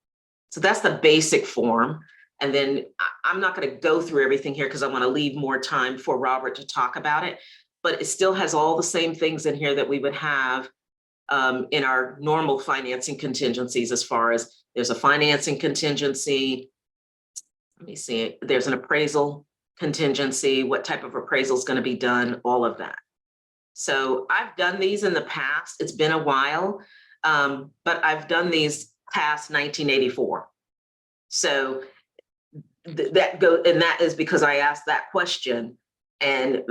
So that's the basic form. And then I'm not going to go through everything here because I want to leave more time for Robert to talk about it, but it still has all the same things in here that we would have in our normal financing contingencies, as far as there's a financing contingency. Let me see, there's an appraisal contingency, what type of appraisal is going to be done, all of that. So I've done these in the past. It's been a while, but I've done these past 1984. So that is because I asked that question. And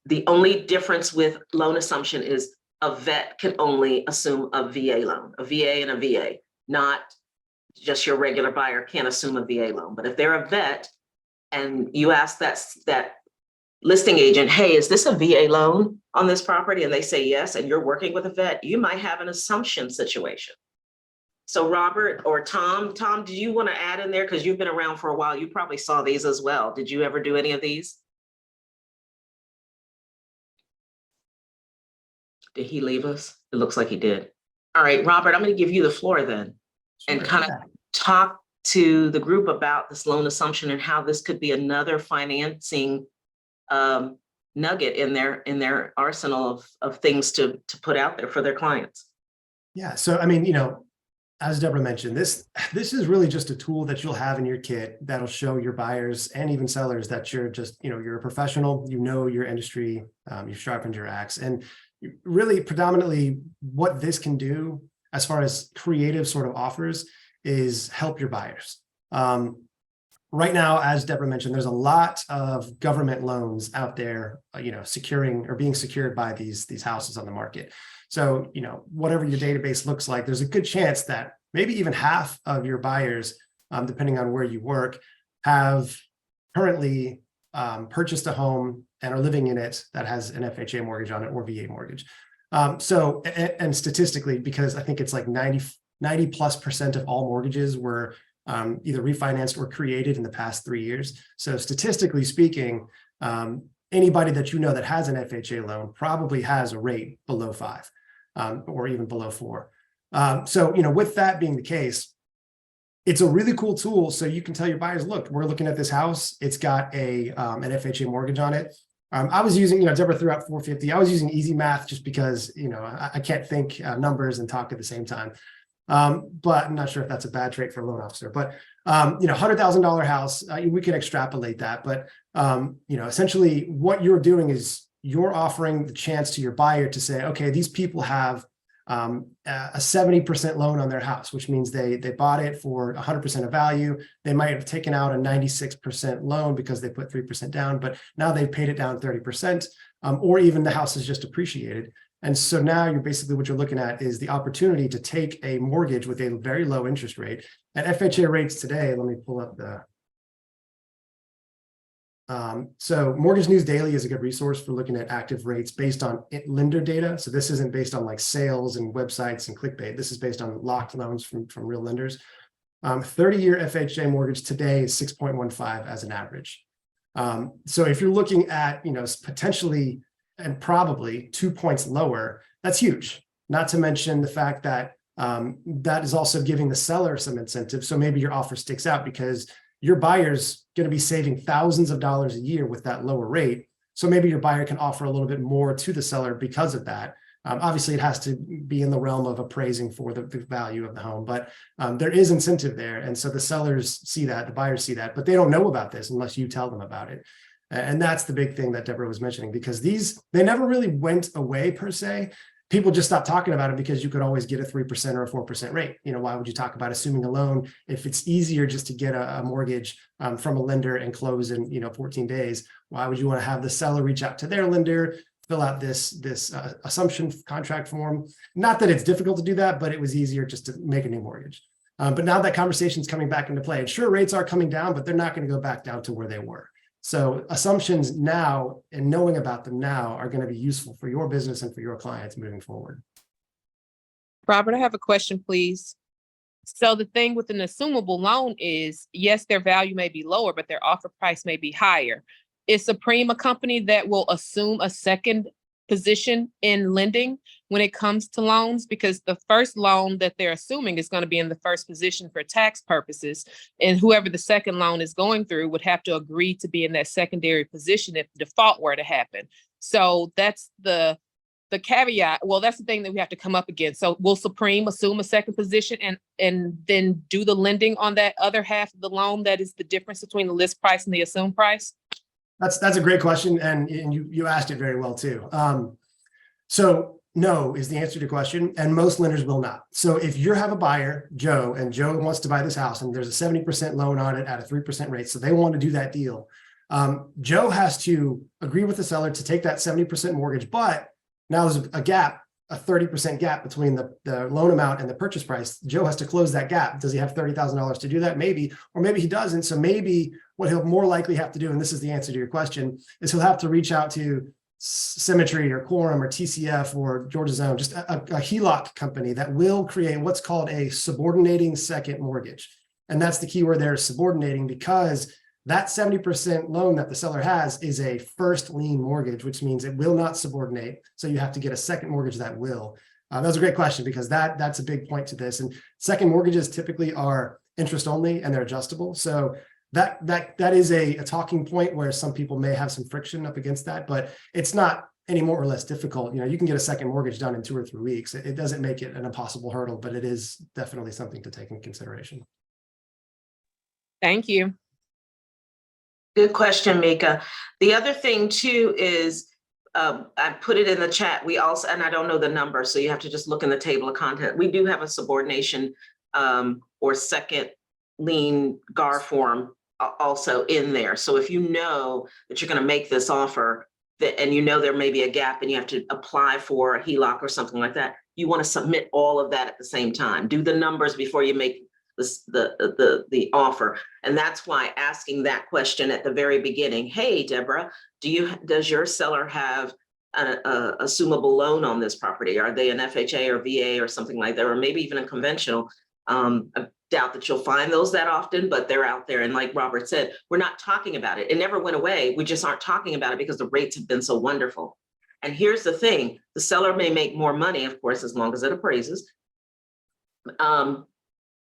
the only difference with loan assumption is a vet can only assume a VA loan, a VA and a VA, not just your regular buyer can't assume a VA loan. But if they're a vet and you ask that listing agent, hey, is this a VA loan on this property? And they say yes, and you're working with a vet, you might have an assumption situation. So Robert or Tom, do you want to add in there? Because you've been around for a while. You probably saw these as well. Did you ever do any of these? Did he leave us? It looks like he did. All right, Robert, I'm going to give you the floor then and kind of talk to the group about this loan assumption and how this could be another financing nugget in their arsenal of things to put out there for their clients. Yeah. So, I mean, as Deborah mentioned, this is really just a tool that you'll have in your kit that'll show your buyers and even sellers that you're just, you're a professional, your industry, you've sharpened your axe. And really predominantly what this can do as far as creative sort of offers is help your buyers. Right now, as Deborah mentioned, there's a lot of government loans out there, securing or being secured by these houses on the market. So, whatever your database looks like, there's a good chance that maybe even half of your buyers, depending on where you work, have currently purchased a home and are living in it that has an FHA mortgage on it or VA mortgage. So, and statistically, because I think it's like 90+% of all mortgages were either refinanced or created in the past 3 years. So statistically speaking, anybody that that has an FHA loan probably has a rate below 5 or even below 4. So, with that being the case, it's a really cool tool. So you can tell your buyers, look, we're looking at this house. It's got an FHA mortgage on it. I was using, Deborah threw out 450. I was using easy math just because, I can't think numbers and talk at the same time. But I'm not sure if that's a bad trait for a loan officer, but, $100,000 house, we can extrapolate that. But, essentially what you're doing is you're offering the chance to your buyer to say, okay, these people have a 70% loan on their house, which means they bought it for 100% of value. They might have taken out a 96% loan because they put 3% down, but now they've paid it down 30%, or even the house is just appreciated. And so now you're basically, what you're looking at is the opportunity to take a mortgage with a very low interest rate. At FHA rates today, let me pull up the so Mortgage News Daily is a good resource for looking at active rates based on lender data. So this isn't based on like sales and websites and clickbait. This is based on locked loans from real lenders. 30-year FHA mortgage today is 6.15 as an average. So if you're looking at, potentially and probably 2 points lower, that's huge. Not to mention the fact that that is also giving the seller some incentive. So maybe your offer sticks out because your buyer's going to be saving thousands of dollars a year with that lower rate. So maybe your buyer can offer a little bit more to the seller because of that. Obviously, it has to be in the realm of appraising for the value of the home, but there is incentive there. And so the sellers see that, the buyers see that, but they don't know about this unless you tell them about it. And that's the big thing that Deborah was mentioning, because they never really went away per se. People just stopped talking about it because you could always get a 3% or a 4% rate. Why would you talk about assuming a loan if it's easier just to get a mortgage from a lender and close in 14 days? Why would you want to have the seller reach out to their lender, fill out this assumption contract form? Not that it's difficult to do that, but it was easier just to make a new mortgage. But now that conversation is coming back into play, and sure, rates are coming down, but they're not going to go back down to where they were. So assumptions now and knowing about them now are going to be useful for your business and for your clients moving forward. Robert, I have a question, please. So the thing with an assumable loan is, yes, their value may be lower, but their offer price may be higher. Is Supreme a company that will assume a second position in lending when it comes to loans? Because the first loan that they're assuming is going to be in the first position for tax purposes, and whoever the second loan is going through would have to agree to be in that secondary position if default were to happen. So that's the caveat. Well, that's the thing that we have to come up against. So will Supreme assume a second position and then do the lending on that other half of the loan that is the difference between the list price and the assumed price? That's a great question, and you asked it very well too. So no is the answer to your question, and most lenders will not. So if you have a buyer, Joe, and Joe wants to buy this house, and there's a 70% loan on it at a 3% rate, so they want to do that deal. Joe has to agree with the seller to take that 70% mortgage, but now there's a gap, a 30% gap between the loan amount and the purchase price. Joe has to close that gap. Does he have $30,000 to do that? Maybe, or maybe he doesn't. So maybe what he'll more likely have to do, and this is the answer to your question, is he'll have to reach out to Symmetry or Quorum or TCF or Georgia Zone, just a HELOC company that will create what's called a subordinating second mortgage. And that's the key word there, subordinating, because that 70% loan that the seller has is a first lien mortgage, which means it will not subordinate. So you have to get a second mortgage that will. That was a great question, because that's a big point to this. And second mortgages typically are interest only and they're adjustable. So that is a talking point where some people may have some friction up against that, but it's not any more or less difficult. You can get a second mortgage done in 2 or 3 weeks. It doesn't make it an impossible hurdle, but it is definitely something to take in consideration. Thank you. Good question, Mika. The other thing too is, I put it in the chat. We also, and I don't know the number, so you have to just look in the table of content. We do have a subordination or second lien GAR form also in there. So if you know that you're going to make this offer and there may be a gap and you have to apply for a HELOC or something like that, you want to submit all of that at the same time. Do the numbers before you make the offer. And that's why asking that question at the very beginning, hey, Deborah, does your seller have an assumable loan on this property? Are they an FHA or VA or something like that, or maybe even a conventional? I doubt that you'll find those that often, but they're out there. And like Robert said, we're not talking about it. It never went away. We just aren't talking about it because the rates have been so wonderful. And here's the thing, the seller may make more money, of course, as long as it appraises.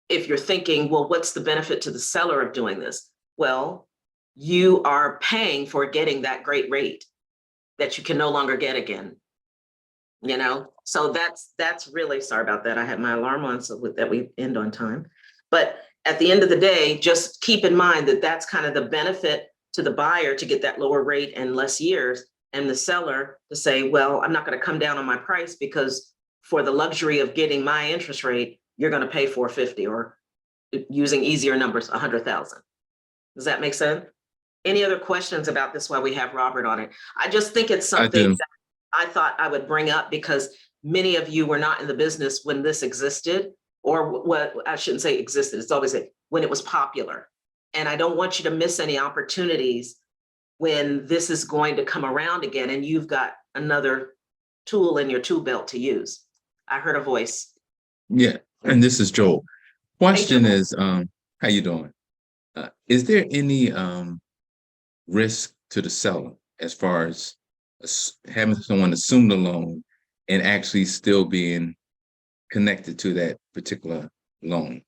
If you're thinking, well, what's the benefit to the seller of doing this? Well, you are paying for getting that great rate. that you can no longer get again. You know, so that's really, sorry about that. I had my alarm on so that we end on time. But at the end of the day, just keep in mind that that's kind of the benefit to the buyer to get that lower rate and less years, and the seller to say, well, I'm not going to come down on my price because for the luxury of getting my interest rate, you're going to pay 450, or using easier numbers, 100,000. Does that make sense? Any other questions about this while we have Robert on it? I just think it's something that I thought I would bring up because many of you were not in the business when this existed, or what I shouldn't say existed, it's always when it was popular. And I don't want you to miss any opportunities when this is going to come around again and you've got another tool in your tool belt to use. I heard a voice. Yeah, and this is Joel. Question Joel. is, how you doing? Is there any risk to the seller as far as having someone assume the loan and actually still being connected to that particular loan?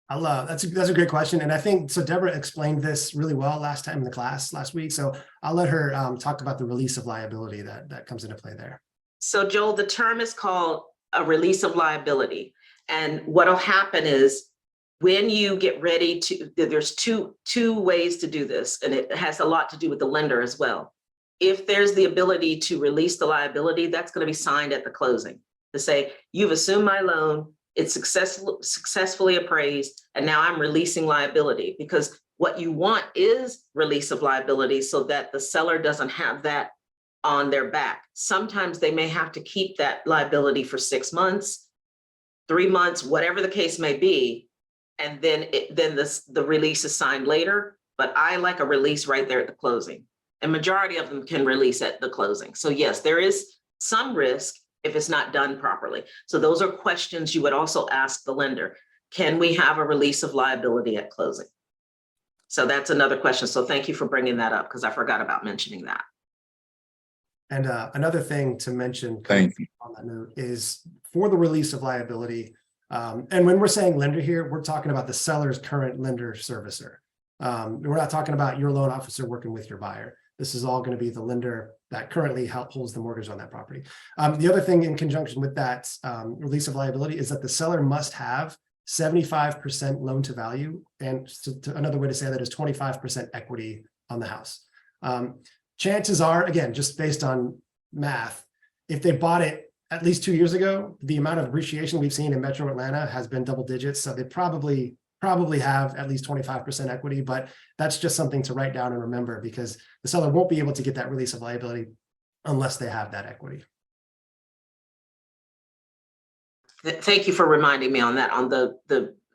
That's a great question. And I think, so Deborah explained this really well last time in the class last week. So I'll let her talk about the release of liability that comes into play there. So Joel, the term is called a release of liability. And what'll happen is when you get ready to, there's two ways to do this, and it has a lot to do with the lender as well. If there's the ability to release the liability, that's going to be signed at the closing to say, you've assumed my loan, it's successfully appraised, and now I'm releasing liability, because what you want is release of liability so that the seller doesn't have that on their back. Sometimes they may have to keep that liability for 6 months, 3 months, whatever the case may be. And then the release is signed later, but I like a release right there at the closing. And majority of them can release at the closing. So yes, there is some risk if it's not done properly. So those are questions you would also ask the lender. Can we have a release of liability at closing? So that's another question. So thank you for bringing that up, because I forgot about mentioning that. And another thing to mention Thank you. on that note is for the release of liability. And when we're saying lender here, we're talking about the seller's current lender servicer. We're not talking about your loan officer working with your buyer. This is all going to be the lender that currently holds the mortgage on that property. The other thing in conjunction with that release of liability is that the seller must have 75% loan to value. And another way to say that is 25% equity on the house. Chances are, again, just based on math, if they bought it at least 2 years ago, the amount of appreciation we've seen in Metro Atlanta has been double digits. So they probably have at least 25% equity, but that's just something to write down and remember, because the seller won't be able to get that release of liability unless they have that equity. Thank you for reminding me on that, on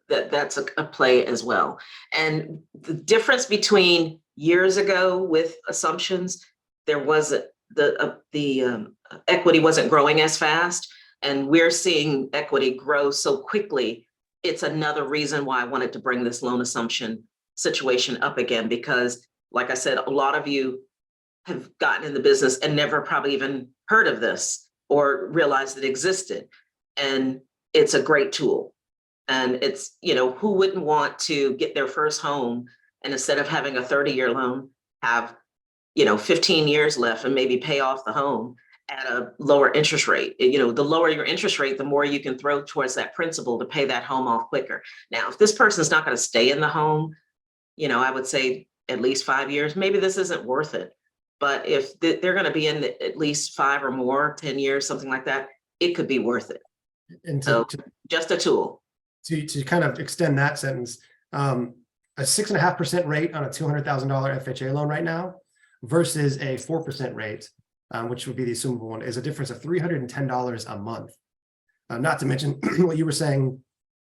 that's a play as well. And the difference between years ago with assumptions, there wasn't the equity wasn't growing as fast, and we're seeing equity grow so quickly. It's another reason why I wanted to bring this loan assumption situation up again, because like I said, a lot of you have gotten in the business and never probably even heard of this or realized it existed. And it's a great tool. And it's, you know, who wouldn't want to get their first home and instead of having a 30-year loan, have, you know, 15 years left and maybe pay off the home at a lower interest rate. You know, the lower your interest rate, the more you can throw towards that principal to pay that home off quicker. Now, if this person's not going to stay in the home, you know, I would say at least 5 years, maybe this isn't worth it. But if they're going to be in at least 5 or more, 10 years, something like that, it could be worth it. And So just a tool. To kind of extend that sentence, a 6.5% rate on a $200,000 FHA loan right now versus a 4% rate, which would be the assumable one, is a difference of $310 a month. Not to mention what you were saying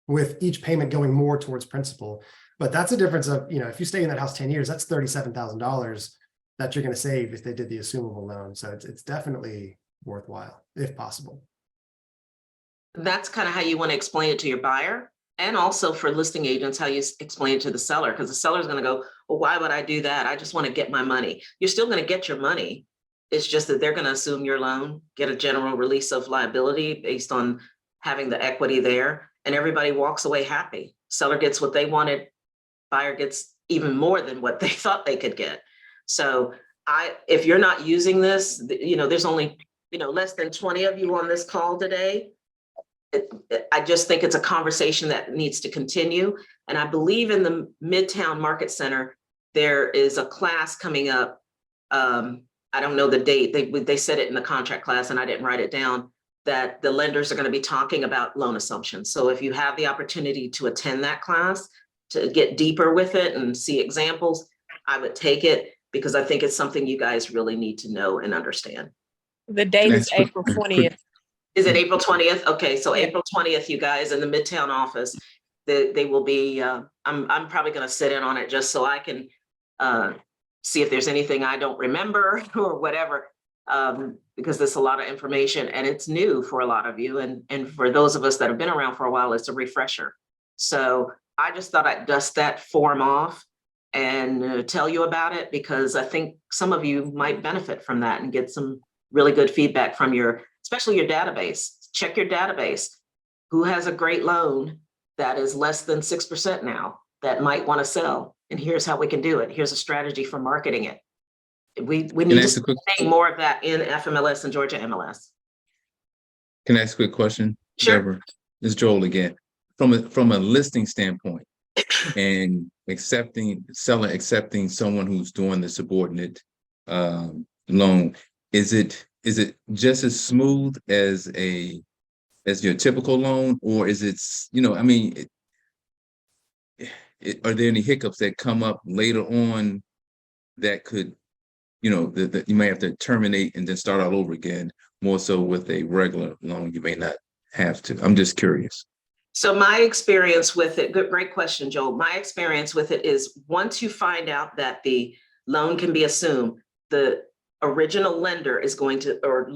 with each payment going more towards principal, but that's a difference of, you know, if you stay in that house 10 years, that's $37,000 that you're going to save if they did the assumable loan. So it's definitely worthwhile if possible. That's kind of how you want to explain it to your buyer, and also for listing agents, how you explain it to the seller, because the seller is going to go, well, why would I do that? I just want to get my money. You're still going to get your money. It's just that they're going to assume your loan, get a general release of liability based on having the equity there, and everybody walks away happy. Seller gets what they wanted, buyer gets even more than what they thought they could get. So if you're not using this, there's only, less than 20 of you on this call today. I just think it's a conversation that needs to continue. And I believe in the Midtown Market Center, there is a class coming up. I don't know the date. They said it in the contract class and I didn't write it down, that the lenders are going to be talking about loan assumptions. So if you have the opportunity to attend that class, to get deeper with it and see examples, I would take it, because I think it's something you guys really need to know and understand. The date is That's quick- April quick- 20th. Is it April 20th? Okay, so Yeah. April 20th, you guys in the Midtown office, they will be, I'm probably gonna sit in on it just so I can see if there's anything I don't remember or whatever, because there's a lot of information and it's new for a lot of you. And for those of us that have been around for a while, it's a refresher. So I just thought I'd dust that form off and tell you about it, because I think some of you might benefit from that and get some really good feedback from especially your database. Check your database. Who has a great loan that is less than 6% now that might want to sell? And here's how we can do it. Here's a strategy for marketing it. We need ask to a quick- see more of that in FMLS and Georgia MLS. Can I ask a quick question? Sure. Deborah, it's Joel again. From a listing standpoint and seller accepting someone who's doing the subordinate loan, is it just as smooth as your typical loan, or is it, are there any hiccups that come up later on that could, that you may have to terminate and then start all over again, more so with a regular loan, you may not have to? I'm just curious. So my experience with it, great question, Joel. My experience with it is, once you find out that the loan can be assumed, the original lender is going to, or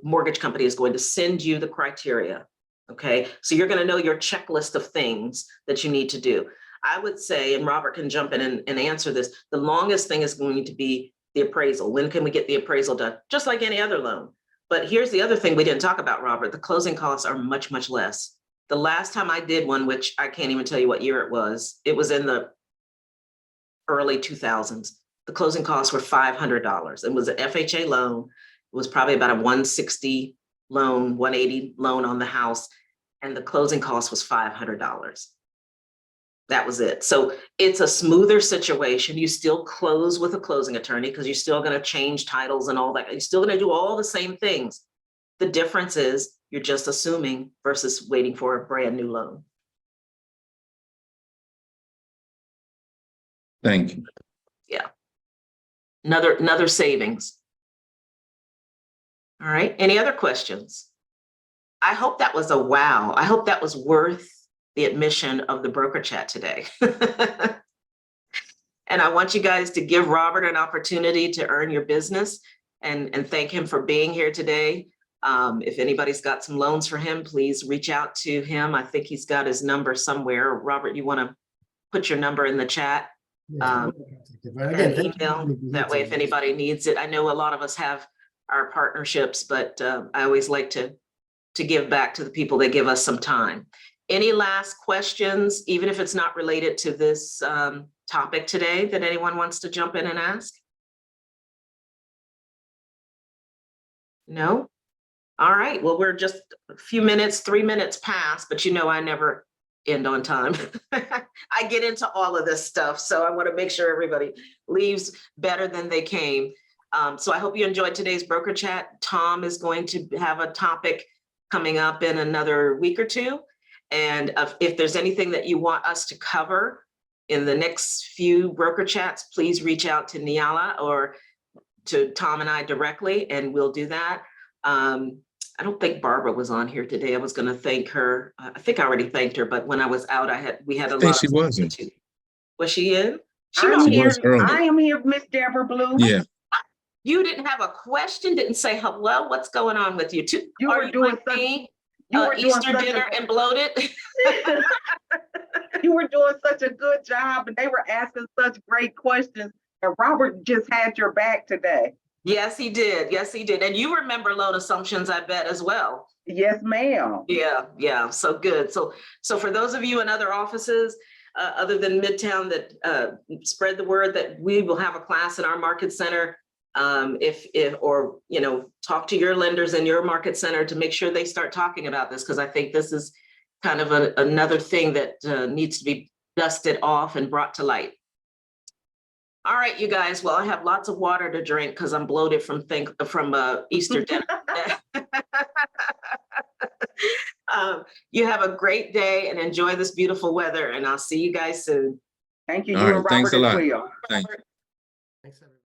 mortgage company is going to send you the criteria. Okay, so you're going to know your checklist of things that you need to do. I would say, and Robert can jump in and answer this, the longest thing is going to be the appraisal. When can we get the appraisal done? Just like any other loan. But here's the other thing we didn't talk about, Robert. The closing costs are much, much less. The last time I did one, which I can't even tell you what year it was in the early 2000s. The closing costs were $500. It was an FHA loan. It was probably about a 160 loan, 180 loan on the house. And the closing cost was $500. That was it. So it's a smoother situation. You still close with a closing attorney because you're still going to change titles and all that. You're still going to do all the same things. The difference is you're just assuming versus waiting for a brand new loan. Thank you. Yeah. Another savings. All right. Any other questions? I hope that was a wow. I hope that was worth the admission of the broker chat today. And I want you guys to give Robert an opportunity to earn your business and thank him for being here today. If anybody's got some loans for him, please reach out to him. I think he's got his number somewhere. Robert, you want to put your number in the chat? Yeah, but again, thank you. Email. That way, if anybody needs it, I know a lot of us have our partnerships, but I always like to give back to the people that give us some time. Any last questions, even if it's not related to this topic today, that anyone wants to jump in and ask? No? All right, well, we're just a few minutes, 3 minutes past, but I never end on time. I get into all of this stuff, so I want to make sure everybody leaves better than they came. So I hope you enjoyed today's broker chat. Tom is going to have a topic coming up in another week or two. And if there's anything that you want us to cover in the next few broker chats, please reach out to Niala or to Tom and I directly, and we'll do that. I don't think Barbara was on here today. I was going to thank her. I think I already thanked her, but when I was out, we had a I lot. think she wasn't. Was she in? I'm here. was early. I am here, Miss Deborah Blue. Yeah. You didn't have a question, didn't say hello. What's going on with you? You were doing like me, doing Easter such dinner and bloated? You were doing such a good job, and they were asking such great questions. And Robert just had your back today. Yes, he did. Yes, he did. And you remember loan assumptions, I bet, as well. Yes, ma'am. Yeah. So good. So for those of you in other offices, other than Midtown, that spread the word that we will have a class in our market center or, you know, talk to your lenders in your market center to make sure they start talking about this, because I think this is kind of another thing that needs to be dusted off and brought to light. All right, you guys. Well, I have lots of water to drink because I'm bloated from Easter dinner. You have a great day and enjoy this beautiful weather, and I'll see you guys soon. Thank you. All You right, and thanks Robert a as lot. well. Thank you. Thanks, everyone.